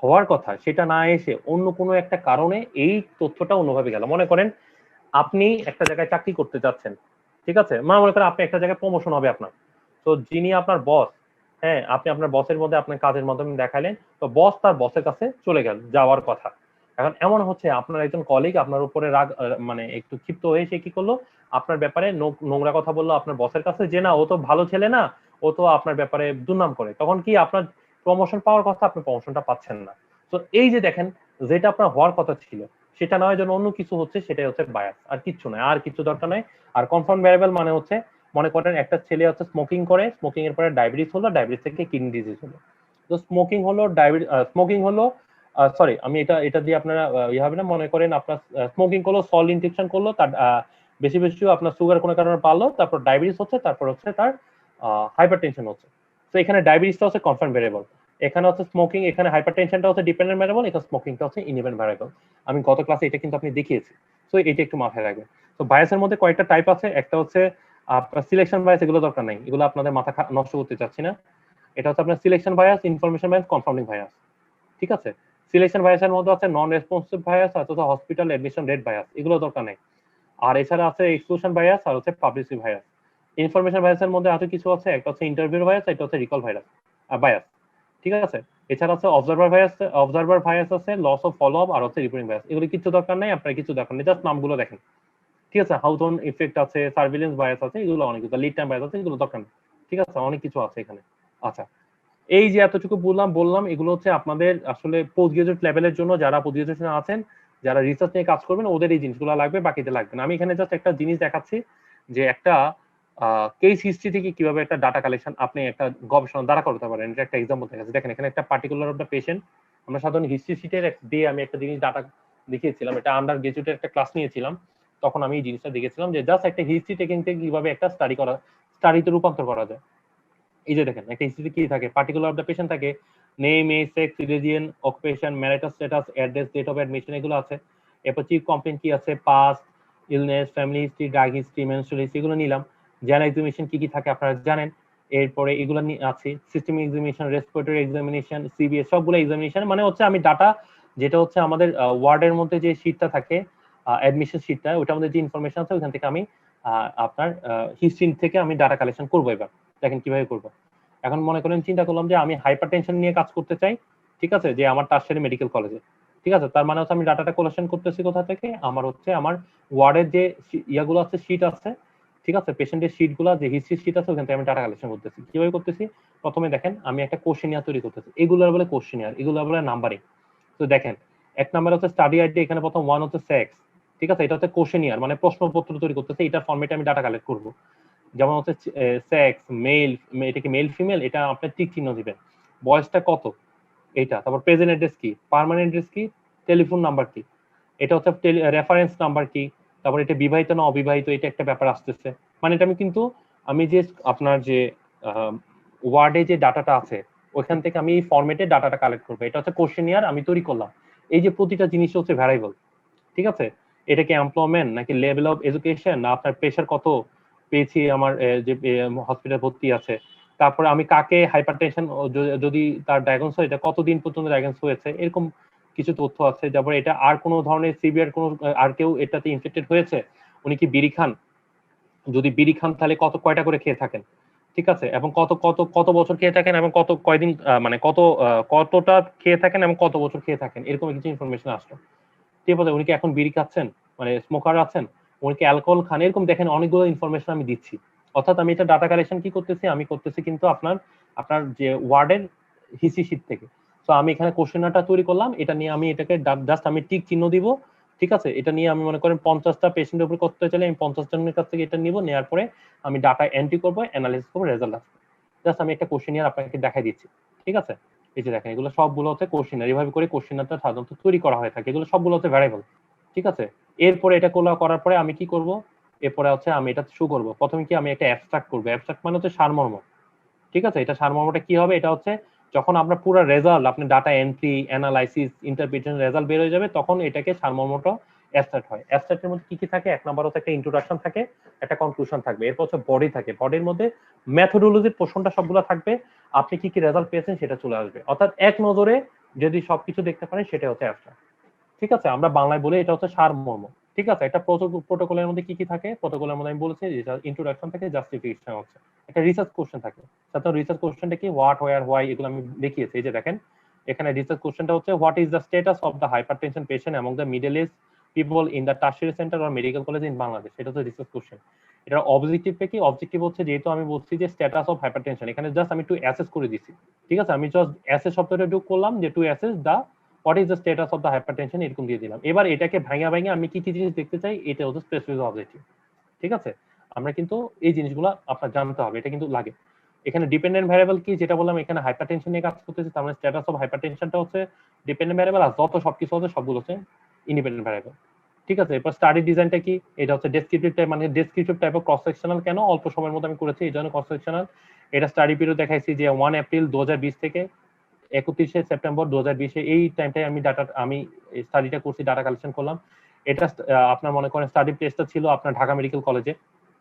[SPEAKER 1] হওয়ার কথা সেটা না এসে অন্য কোনো একটা কারণে এই তথ্যটা অন্যভাবে গেল। মনে করেন আপনি একটা জায়গায় চাকরি করতে যাচ্ছেন, ঠিক আছে, মনে করেন আপনি একটা জায়গায় প্রমোশন হবে আপনার। তো যিনি আপনার বস, হ্যাঁ, আপনি আপনার বসের মধ্যে আপনার কাজের মাধ্যমে দেখালেন, তো বস তার বসের কাছে চলে গেল যাওয়ার কথা। এখন এমন হচ্ছে আপনার একজন কলিগ আপনার উপরে রাগ, মানে একটু ক্ষিপ্ত হয়ে সে কি করলো, আপনার ব্যাপারে নোংরা কথা বললো আপনার বসের কাছে, যে না ও তো ভালো ছেলে না, ও তো আপনার ব্যাপারে দুর্নাম করে। তখন কি আপনার প্রমোশন পাওয়ার কথা, আপনি প্রমোশনটা পাচ্ছেন না। তো এই যে দেখেন, যেটা আপনার হওয়ার কথা ছিল সেটা নয়, যেন অন্য কিছু হচ্ছে, সেটাই হচ্ছে বায়াস, আর কিছু নয়, আর কিছু দরকার নাই। আর কনফার্ম ভ্যারিয়েবল মানে হচ্ছে, মনে করেন একটা ছেলে হচ্ছে স্মোকিং করে, স্মোকিং এর পরে ডায়াবেটিস হলো, ডায়াবেটিস থেকে কিডনি ডিজিজ হলো। তো স্মোকিং হলো স্মোকিং হলো, সরি আমি এটা দিয়ে আপনারা ইয়ে হবে না। মনে করেন আপনার স্মোকিং করলো, সল্ট ইনটেকশন করলো, তার বেশি বেশি আপনার সুগার কোনো কারণে পারলো, তারপর ডায়াবেটিস হচ্ছে, তারপর হচ্ছে তার হাইপারটেনশন হচ্ছে। তো এখানে ডায়াবেটিসটা হচ্ছে কনফার্ম ভ্যারিয়েবল, এখানে হচ্ছে স্মোকিং, এখানে হাইপারটেনশনটা হচ্ছে ডিপেন্ডেন্ট ভ্যারিয়েবল, এখানে স্মোকিংটা হচ্ছে ইন্ডিপেন্ডেন্ট ভ্যারিয়েবল। আমি গত ক্লাসে এটা কিন্তু আপনি দেখিয়েছি। তো এটা একটু মাথায় রাখবেন। তো বায়াসের মধ্যে কয়েকটা টাইপ আছে। একটা হচ্ছে আপনার সিলেকশন বায়াস, এগুলো দরকার নাই, এগুলো আপনাদের মাথা নষ্ট করতে চাচ্ছি না। এটা হচ্ছে আপনার selection bias, information bias, confounding bias. ঠিক আছে, সিলেকশন বায়াসের মধ্যে আছে নন রেসপন্সিভ বায়াস আর হচ্ছে হসপিটাল অ্যাডমিশন রেট বায়াস, এগুলো দরকার নেই। আর এছাড়া আছে এক্সক্লুশন বায়াস আর হচ্ছে পাবলিসিটি বায়াস। ইনফরমেশন বায়াসের মধ্যে আরো কিছু আছে, একটা হচ্ছে ইন্টারভিউ বায়াস, একটা হচ্ছে রিকল বায়াস। ঠিক আছে, এছাড়া আছে অবজারভার বায়াস আছে, লস অফ ফলো আপ, আর হচ্ছে রিপোর্টিং বায়াস। এগুলো কিছু দরকার নেই, আপনার কিছু দরকার নেই, জাস্ট নামগুলো দেখেন। ঠিক আছে, হাউথন ইফেক্ট আছে, সার্ভিলেন্স বায়াস আছে, এগুলো অনেক কিছু, লিড টাইম বায়াস আছে, এগুলো দরকার নেই। ঠিক আছে, অনেক কিছু আছে এখানে। আচ্ছা, এই যে এতটুকু বললাম এগুলো হচ্ছে আপনাদের আসলে পোস্ট গ্রাজুয়েট লেভেলের জন্য, যারা পোস্ট গ্রাজুয়েশনে আছেন, যারা রিসার্চ নিয়ে কাজ করবেন, ওদের এই জিনিসগুলো লাগবে, বাকিতে লাগবে না। আমি এখানে জাস্ট একটা জিনিস দেখাচ্ছি যে একটা কেস হিস্ট্রি থেকে কিভাবে একটা ডাটা কালেকশন আপনি একটা গবেষণা দ্বারা করতে পারেন। এটা একটা এক্সাম্পল দেখাচ্ছি। দেখেন এখানে একটা পার্টিকুলার অফ দ্য পেশেন্ট, আমরা সাধারণ হিস্ট্রি শিটের দিয়ে আমি একটা জিনিস ডাটা দেখিয়েছিলাম, এটা আন্ডার গ্রাজুয়েটের একটা ক্লাস নিয়েছিলাম। তখন আমি এই জিনিসটা দেখেছিলাম যে জাস্ট একটা হিস্ট্রি টেকিং থেকে কিভাবে একটা স্টাডিতে রূপান্তর করা যায়। এই যে দেখেন একটা হিস্ট্রিতে কি থাকে, পার্টিকুলার অফ দ্য পেশেন্ট থাকে, name, age, sex, religion, occupation, marital status, address, date of admission, এগুলো আছে। এরপর চিফ কমপ্লেন কি আছে, past, illness, family history, drug history, menstrual history, এগুলো নিলাম। জেনারেল এক্সামিনেশন কি কি থাকে আপনারা জানেন। এরপরে এগুলো আছে systemic examination, respiratory examination, CBS, সবগুলো এক্সামিনেশন। মানে হচ্ছে আমি ডাটা যেটা হচ্ছে আমাদের ওয়ার্ডের মধ্যে যে শীটটা থাকে, অ্যাডমিশন শীটটা, ওটার মধ্যে যে ইনফরমেশন আছে ওখান থেকে আমি আপনার হিস্ট্রি থেকে আমি ডাটা কালেকশন করবো। এবার দেখেন কিভাবে করবো। এখন মনে করেন চিন্তা করলাম যে আমি হাইপার টেনশন নিয়ে কাজ করতে চাই, ঠিক আছে, যে আমার টারশারি মেডিকেল কলেজে, ঠিক আছে। তার মানে হচ্ছে আমি ডাটাটা কালেকশন করতেছি কোথা থেকে, আমার হচ্ছে আমার ওয়ার্ডের যে ইয়াগুলো আছে, শীট আছে, ঠিক আছে, পেশেন্টের শীট গুলো যে হিস্ট্রি শীট আছে ওখান থেকে আমি ডাটা কালেকশন করতেছি। কিভাবে করতেছি, প্রথমে দেখেন আমি একটা কোশ্চেনিয়ার তৈরি করতেছি, এগুলোর বলে কোশ্চেনিয়ার, এগুলোর বলে নাম্বারিং। তো দেখেন এক নাম্বার হচ্ছে স্টাডি আইডি, এখানে প্রথম 1 হচ্ছে সেক্স, ঠিক আছে, এটা হচ্ছে কোশ্চেনিয়ার মানে প্রশ্নপত্র তৈরি করতেছে, এটার ফরম্যাটে আমি ডাটা কালেক্ট করবো। যেমন হচ্ছে সেক্স, মেল, এটা কি মেল ফিমেল, এটা আপনি টিক চিহ্ন দিবেন। বয়সটা কত, এইটা। তারপর প্রেজেন্ট অ্যাড্রেস কি, পার্মানেন্ট অ্যাড্রেস কি, টেলিফোন নাম্বার কি, এটা হচ্ছে রেফারেন্স নাম্বার কি, তারপর এটা বিবাহিত না অবিবাহিত, এটা একটা ব্যাপার আসতেছে। মানে এটা আমি যে আপনার যে ওয়ার্ডে যে ডাটাটা আছে ওইখান থেকে আমি এই ফরম্যাটে ডাটাটা কালেক্ট করবো। এটা হচ্ছে কোশ্চেনিয়ার আমি তৈরি করলাম। এই যে প্রতিটা জিনিস হচ্ছে ভ্যারিয়েবল, ঠিক আছে। এটা কি এমপ্লয়মেন্ট নাকি লেভেল অফ এডুকেশন, না আপনার প্রেশার কত পেয়েছি আমার যে হসপিটাল ভর্তি আছে, তারপরে আমি কাকে হাইপারটেনশন যদি তার ডায়াগনোস হয় এটা কতদিন পর্যন্ত ডায়াগনোস হয়েছে, এরকম কিছু তথ্য আছে। তারপরে এটা আর কোনো ধরনের সিভিয়ার কোনো আর কেউ এটাতে ইনফেক্টেড হয়েছে, উনি কি বিড়ি খান, যদি বিড়ি খান তাহলে কয়টা করে খেয়ে থাকেন, ঠিক আছে, এবং কত কত কত বছর খেয়ে থাকেন এবং কয়দিন মানে কতটা খেয়ে থাকেন এবং কত বছর খেয়ে থাকেন, এরকম কিছু ইনফরমেশন আসলো। ঠিক আছে, উনি কি এখন বিড়ি খাচ্ছেন, মানে স্মোকার আছেন, উনি কি অ্যালকোহল খান, এরকম দেখেন অনেকগুলো ইনফরমেশন আমি দিচ্ছি। অর্থাৎ আমি এটা ডাটা কালেকশন কি করতেছি, আমি করতেছি কিন্তু আপনার যে ওয়ার্ডের হিস্ট্রি শীট থেকে। তো আমি এখানে কোশ্চেনটা তৈরি করলাম, এটা নিয়ে আমি এটাকে জাস্ট আমি টিক চিহ্ন দিব, ঠিক আছে। এটা নিয়ে আমি মনে করেন 50টা পেশেন্টের উপর করতে চাইলে আমি 50 জনের কাছ থেকে এটা নিব, নেওয়ার পরে আমি ডাটা এন্ট্রি করবো, অ্যানালাইসিস করবো, রেজাল্ট আসবে। জাস্ট আমি একটা কোশ্চেনিয়ার আপনাকে দেখাই দিচ্ছি, ঠিক আছে। এই যে দেখেন এগুলো সবগুলো হচ্ছে কোশ্চেনার, এইভাবে করে কোশ্চেনারটা সাধারণত তৈরি করা হয়ে থাকে, এগুলো সবগুলো হচ্ছে ভ্যারিয়েবল, ঠিক আছে। এরপরে এটা করার পরে আমি কি করব, এরপরে হচ্ছে আমি এটা শুরু করব। প্রথমে কি আমি একটা অ্যাবস্ট্রাক্ট করব, অ্যাবস্ট্রাক্ট মানে হচ্ছে সারমর্ম, ঠিক আছে। এটা সারমর্মটা কি হবে, এটা হচ্ছে যখন আপনার পুরো রেজাল্ট, আপনি data entry, analysis, interpretation result বের হয়ে যাবে, তখন এটাকে সারমর্মটা অ্যাবস্ট্রাক্ট হয়। অ্যাবস্ট্রাক্টের মধ্যে কি কি থাকে, এক নাম্বার হচ্ছে একটা ইন্ট্রোডাকশন থাকে, একটা কনক্লুশন থাকবে, এরপর হচ্ছে বডি থাকে, বডির মধ্যে মেথোডোলজির পোর্শনটা সবগুলো থাকবে, আপনি কি কি রেজাল্ট পেয়েছেন সেটা চলে আসবে। অর্থাৎ এক নজরে যদি সবকিছু দেখতে পারেন সেটা হচ্ছে অ্যাবস্ট্রাক্ট, ঠিক আছে। আমরা বাংলায় বলে এটা হচ্ছে সারমর্ম, ঠিক আছে। একটা প্রোটোকলের মধ্যে কি কি থাকে, প্রোটোকলের মধ্যে আমি বলেছি যেটা ইন্ট্রোডাকশন থাকে, জাস্টিফিকেশন হচ্ছে, একটা রিসার্চ কোশ্চেন থাকে। সাধারণত রিসার্চ কোশ্চেনটা কি, হোয়াট, হোয়ার, হোয়াই, এগুলো আমি দেখিয়েছি। এই যে দেখেন এখানে রিসার্চ কোশ্চেনটা হচ্ছে what is the status of the hypertension patient among the middle age people in the tertiary centre or medical college in Bangladesh, এটা হচ্ছে রিসার্চ কোশ্চেন। এটা অবজেক্টিভটা কি, অবজেক্টিভ হচ্ছে যেহেতু আমি বলছি যে স্ট্যাটাস অফ হাইপারটেনশন, এখানে জাস্ট আমি একটু অ্যাসেস করে দিছি, ঠিক আছে। আমি জাস্ট অ্যাসেস শব্দটা যোগ করলাম, যে to assess the what is the status of the hypertension, এরকম দিয়ে দিলাম। এবার এটাকে ভাঙা আমি কি কি জিনিস দেখতে চাই, এটা হচ্ছে স্পেসিফিক অবজেক্টিভ, ঠিক আছে। আমরা কিন্তু এই জিনিসগুলো আপনার জানতে হবে, এটা কিন্তু লাগে। এখানে ডিপেন্ডেন্ট ভ্যারিয়েবল কি, যেটা বললাম এখানে হাইপারটেনশন নিয়ে কাজ করতেছি, তার মানে স্ট্যাটাস অফ হাইপারটেনশনটা হচ্ছে ডিপেন্ডেন্ট ভ্যারিয়েবল, আর যত সবকিছু হচ্ছে সবগুলো হচ্ছে ইন্ডিপেন্ডেন্ট ভ্যারিয়েবল, ঠিক আছে। এরপর স্টাডি ডিজাইনটা কি, এটা হচ্ছে ডেসক্রিপটিভ টাইপ, মানে descriptive type of cross sectional, কেন অল্প সময়ের মধ্যে আমি করেছি এই জন্য ক্রস সেকশনাল। এটা স্টাডি পিরিয়ড দেখাইছি যে 1 এপ্রিল 2020 থেকে 31 সেপ্টেম্বর 2020, এই টাইমটাই আমি স্টাডিটা করছি, ডাটা কালেকশন করলাম। এটা আপনার মনে করেন স্টাডি প্লেসটা ছিল আপনার ঢাকা মেডিকেল কলেজে,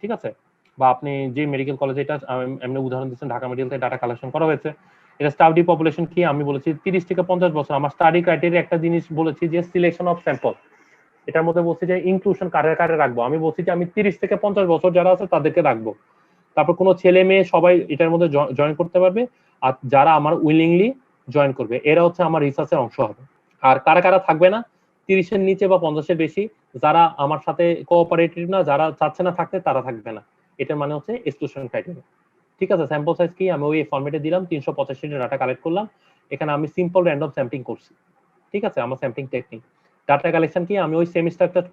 [SPEAKER 1] ঠিক আছে, বা আপনি যে মেডিকেল কলেজে, এটা এমনি উদাহরণ দিচ্ছেন, ঢাকা মেডিকেল থেকে ডাটা কালেকশন করা হয়েছে। এটা স্টাডি পপুলেশন কি, আমি বলেছি 30 থেকে 50 বছর। আমার স্টাডি ক্রাইটেরিয়া একটা জিনিস বলেছি যে সিলেকশন অফ স্যাম্পল, এটার মধ্যে বলছি যে ইনক্লুশন কারে রাখবো, আমি বলছি যে আমি 30 থেকে 50 বছর যারা আছে তাদেরকে রাখবো। তারপর কোনো ছেলে মেয়ে সবাই এটার মধ্যে জয়েন করতে পারবে, আর যারা আমার উইলিংলি জয়েন করবে এরা হচ্ছে আমার রিসার্চের অংশ হবে। আর কারা থাকবে না, 30-এর নিচে বা 50-এর বেশি, যারা আমার সাথে কোঅপারেটিভ না, যারা চাচ্ছে না থাকতে, তারা থাকবে না। এটার মানে হচ্ছে এক্সক্লুশন ক্রাইটেরিয়া, ঠিক আছে। স্যাম্পল সাইজ কি, আমি ওই ফরম্যাটে দিলাম, 385 ডাটা কালেক্ট করলাম। এখানে আমি সিম্পল র্যান্ডম স্যাম্পলিং করছি, ঠিক আছে, আমার স্যাম্পলিং টেকনিক। ডাটা কালেকশন কি, আমি ওই সেমি স্ট্রাকচারড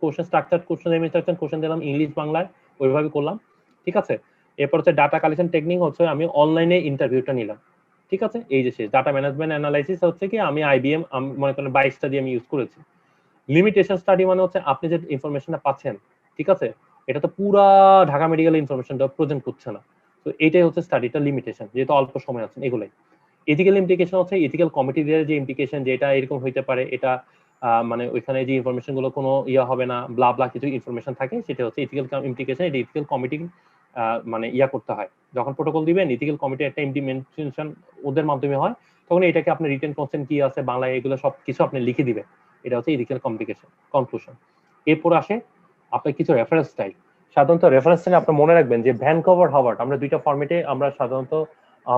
[SPEAKER 1] কোশ্চেন দিলাম ইংলিশ বাংলায়, ওইভাবে করলাম, ঠিক আছে। এরপর হচ্ছে ডাটা কালেকশন টেকনিক হচ্ছে আমি অনলাইনে ইন্টারভিউটা নিলাম, ঠিক আছে। এই যে শেষ ডাটা ম্যানেজমেন্ট অ্যানালাইসিস হচ্ছে কি, আমি আইবিএম মনে করেন 22টা দিয়ে আমি ইউজ করেছি। লিমিটেশন স্টাডি মানে হচ্ছে আপনি যে ইনফরমেশনটা পাচ্ছেন, ঠিক আছে, এটা তো পুরা ঢাকা মেডিকেল ইনফরমেশনটা প্রেজেন্ট করছে না। তো এইটাই হচ্ছে স্টাডিটা লিমিটেশন, যেহেতু অল্প সময় আছে এগুলাই। এথিক্যাল ইমপ্লিকেশন হচ্ছে এথিক্যাল কমিটিদের যে ইমপ্লিকেশন, যেটা এরকম হইতে পারে, এটা মানে ওইখানে যে ইনফরমেশন গুলো কোনো ইয়া হবে না, ব্লা ব্লা কিছু ইনফরমেশন থাকে, সেটা হচ্ছে এথিক্যাল ইমপ্লিকেশন। এটা এথিক্যাল কমিটি মানে ইয়া করতে হয়, যখন প্রোটোকল দিবেন এথিক্যাল কমিটি একটা ইমপ্লিমেন্টেশন ওদের মাধ্যমে হয়, তখন এটাকে আপনি রিটেন কনসেন্ট কি আছে বাংলায় এগুলো সব কিছু আপনি লিখে দিবেন। এটা হচ্ছে এথিক্যাল কমিউনিকেশন কনক্লুশন। এরপর আসে আপনার কিছু রেফারেন্স স্টাইল। সাধারণত রেফারেন্স স্টাইল আপনি মনে রাখবেন যে ভ্যানকোভার হাওয়ার্ড, আমরা দুইটা ফরম্যাটে আমরা সাধারণত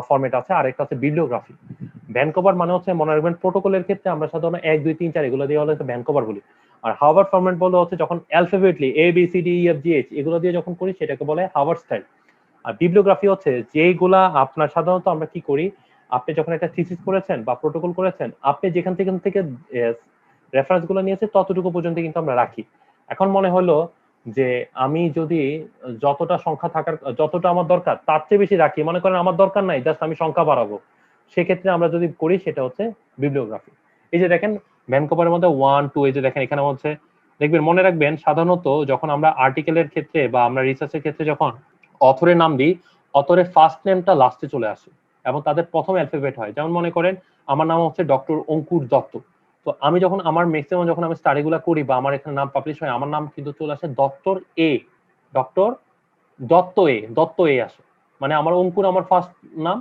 [SPEAKER 1] ফরম্যাট আছে, আর একটা আছে বিবলিওগ্রাফি। ভ্যানকোভার মানে হচ্ছে মনে রাখবেন প্রোটোকলের ক্ষেত্রে আমরা সাধারণত 1 2 3 4 এগুলো দিয়ে হলে ভ্যানকোভার বলি। আর হাওয়ার্ড ফরম্যাট বলে হচ্ছে যখন alphabetically A B C D E F G H এগুলো দিয়ে যখন করি সেটাকে বলে হাওয়ার্ড স্টাইল। আর বিবলিওগ্রাফি হচ্ছে যেগুলা আপনার সাধারণত আমরা কি করি, আপনি যখন একটা থিসিস করেছেন বা প্রোটোকল করেছেন, আপনি যেখান থেকে রেফারেন্স গুলো নিয়েছে ততটুকু পর্যন্ত কিন্তু আমরা রাখি। এখন মনে হলো যে আমি যদি যতটা সংখ্যা থাকার, যতটা আমার দরকার তার চেয়ে বেশি রাখি, মনে করেন আমার দরকার নাই, জাস্ট আমি সংখ্যা বাড়াবো, সেক্ষেত্রে আমরা যদি করি সেটা হচ্ছে বিবলিওগ্রাফি। এই যে দেখেন ভ্যানকোভারের মধ্যে 1 2, এই যে দেখেন এখানে হচ্ছে, দেখবেন মনে রাখবেন সাধারণত যখন আমরা আর্টিকেলের ক্ষেত্রে বা আমরা রিসার্চের ক্ষেত্রে যখন অথরের নাম দিই, অথরের ফার্স্ট নেমটা লাস্টে চলে আসে এবং তাদের প্রথম অ্যালফাবেট হয়। যেমন মনে করেন আমার নাম হচ্ছে ডক্টর অঙ্কুর দত্ত, তো আমি যখন আমার ম্যাক্সিমাম যখন আমি স্টাডিগুলো করি বা আমার এখানে নাম পাবলিশ হয়, আমার নাম কিন্তু চলে আসে ডক্টর এ, ডক্টর দত্ত এ আসে, মানে আমার অঙ্কুর আমার ফার্স্ট নাম,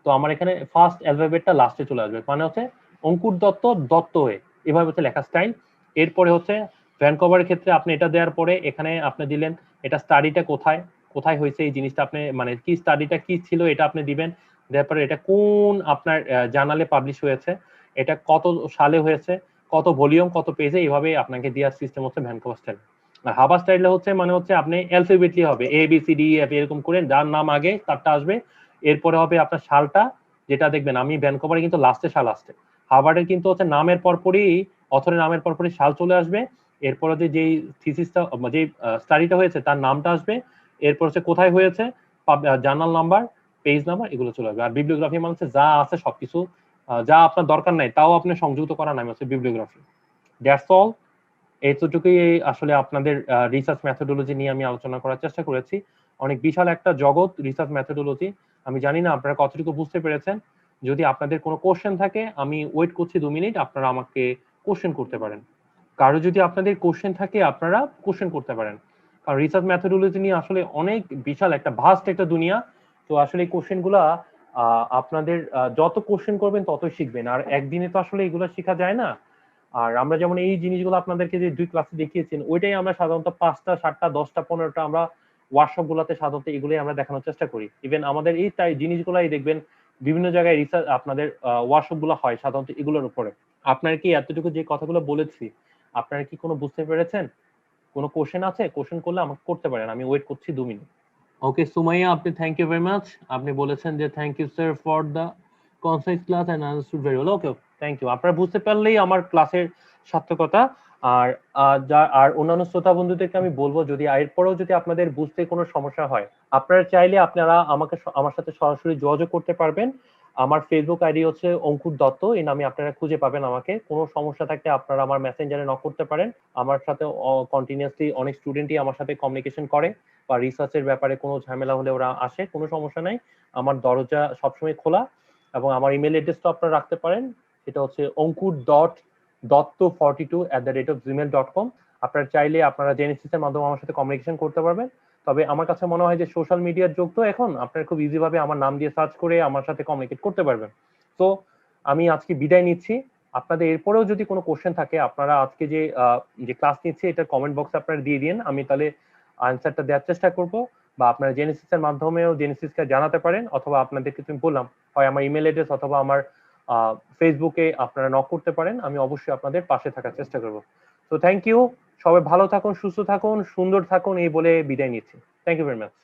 [SPEAKER 1] তো আমার এখানে ফার্স্ট অ্যালফাবেটটা লাস্টে চলে আসবে, মানে হচ্ছে অঙ্কুর দত্ত এ, এভাবে হচ্ছে লেখা স্টাইল। এরপরে হচ্ছে ভ্যানকোভারের ক্ষেত্রে আপনি এটা দেওয়ার পরে এখানে আপনি দিলেন এটা স্টাডিটা কোথায় কোথায় হয়েছে, এই জিনিসটা আপনি মানে কি স্টাডিটা কি ছিল এটা আপনি দিবেন। দেওয়ার পরে এটা কোন আপনার জার্নালে পাবলিশ হয়েছে, এটা কত সালে হয়েছে, কত ভলিউম, কত পেজে, এইভাবে আপনাকে দেওয়ার সিস্টেম হচ্ছে ভ্যানকোভার স্টাইল। আর হাবার স্টাইলে হচ্ছে মানে হচ্ছে আপনি অ্যালফাবেটলি হবে এ বি সি ডি এফ এরকম করে, যার নাম আগে তারটা আসবে, এরপরে হবে আপনার সালটা, যেটা দেখবেন আমি ভ্যানকোভারে কিন্তু লাস্টে সাল আসছে, হাবার্ডের কিন্তু হচ্ছে নামের পরপরই, অথরের নামের পরপরই সাল চলে আসবে, এরপরে যে যেই থিসিসটা যে স্টাডিটা হয়েছে তার নামটা আসবে, এরপর হচ্ছে কোথায় হয়েছে, জার্নাল নাম্বার, পেজ নাম্বার, এগুলো চলে আসবে। আর বিবলিওগ্রাফি মানে হচ্ছে যা আছে সবকিছু, যা আপনার দরকার নাই তাও আপনি সংযুক্ত করার নাম হচ্ছে বিবলিওগ্রাফি। That's all. এতটুকুই আসলে আপনাদের রিসার্চ মেথোডোলজি নিয়ে আমি আলোচনা করার চেষ্টা করেছি। অনেক বিশাল একটা জগৎ রিসার্চ মেথোডোলজি, আমি জানি না আপনারা কতটুকু বুঝতে পেরেছেন। যদি আপনাদের কোনো কোশ্চেন থাকে আমি ওয়েট করছি 2 মিনিট, আপনারা আমাকে কোশ্চেন করতে পারেন। কারো যদি আপনাদের কোশ্চেন থাকে আপনারা কোশ্চেন করতে পারেন, কারণ রিসার্চ মেথোডোলজি নিয়ে আসলে অনেক বিশাল একটা ভাস্ট একটা দুনিয়া। তো আসলে এই কোশ্চেন গুলা আপনাদের যত কোশ্চেন করবেন ততই শিখবেন, আর একদিনে তো আসলে এগুলো শেখা যায় না। আর আমরা যেমন এই জিনিসগুলো আপনাদেরকে যে 2 ক্লাসে দেখিয়েছেন, ওইটাই আমরা সাধারণত 5টা 7টা 10টা 15টা আমরা ওয়ার্কশপ গুলাতে সাধারণত এগুলোই আমরা দেখানোর চেষ্টা করি। ইভেন আমাদের এই জিনিসগুলাই দেখবেন বিভিন্ন জায়গায় রিসার্চ আপনাদের ওয়ার্কশপ গুলো হয় সাধারণত এগুলোর উপরে। আপনার কি এতটুকু যে কথাগুলো বলেছি আপনারা কি কোনো বুঝতে পেরেছেন? কোনো কোশ্চেন আছে? কোশ্চেন করলে আমাকে করতে পারেন, আমি ওয়েট করছি 2 মিনিট। ওকে সুমাইয়া, আপনি থ্যাংক ইউ ভেরি মাচ। আপনি বলেছেন যে thank you sir for the concise class and understood very well. Okay, thank you. আপনারা বুঝতে পারলেই আমার ক্লাসের সার্থকতা। আর আর অন্যান্য শ্রোতা বন্ধুদেরকে আমি বলবো, যদি এরপরেও যদি আপনাদের বুঝতে কোনো সমস্যা হয়, আপনারা চাইলে আপনারা আমার সাথে সরাসরি যোগাযোগ করতে পারবেন। আমার ফেসবুক আইডি হচ্ছে অঙ্কুর দত্ত, এই নামে আপনারা খুঁজে পাবেন আমাকে। কোনো সমস্যা থাকলে আপনারা আমার মেসেঞ্জারে নক করতে পারেন। আমার সাথে কন্টিনিউয়াসলি অনেক স্টুডেন্টই আমার সাথে কমিউনিকেশন করে, বা রিসার্চের ব্যাপারে কোনো ঝামেলা হলে ওরা আসে, কোনো সমস্যা নাই। আমার দরজা সবসময় খোলা, এবং আমার ইমেল অ্যাড্রেসটা আপনারা রাখতে পারেন, সেটা হচ্ছে অঙ্কুর.দত্ত42@gmail.com। আপনারা চাইলে আপনারা জেনেসিসের মাধ্যমে আমার সাথে কমিউনিকেশন করতে পারবেন। তবে আমার কাছে মনে হয় যে সোশ্যাল মিডিয়ার যুগ তো এখন, আপনারা খুব ইজি ভাবে আমার নাম দিয়ে সার্চ করে আমার সাথে কমিউনিকেট করতে পারবেন। তো আমি আজকে বিদায় নিচ্ছি। আপনাদের এরপরেও যদি কোনো কোশ্চেন থাকে, আপনারা আজকে যে ক্লাস নিচ্ছে এটার কমেন্ট বক্সে আপনারা দিয়ে দিন, আমি তাহলে আনসারটা দেওয়ার চেষ্টা করব। বা আপনারা জেনেসিসের মাধ্যমেও জেনেসিসকে জানাতে পারেন, অথবা আপনাদেরকে তুমি বললাম হয় আমার ইমেল অ্যাড্রেস অথবা আমার ফেসবুকে আপনারা নক করতে পারেন, আমি অবশ্যই আপনাদের পাশে থাকার চেষ্টা করব। তো থ্যাংক ইউ, সবাই ভালো থাকুন, সুস্থ থাকুন, সুন্দর থাকুন, এই বলে বিদায় নিচ্ছি। Thank you very much.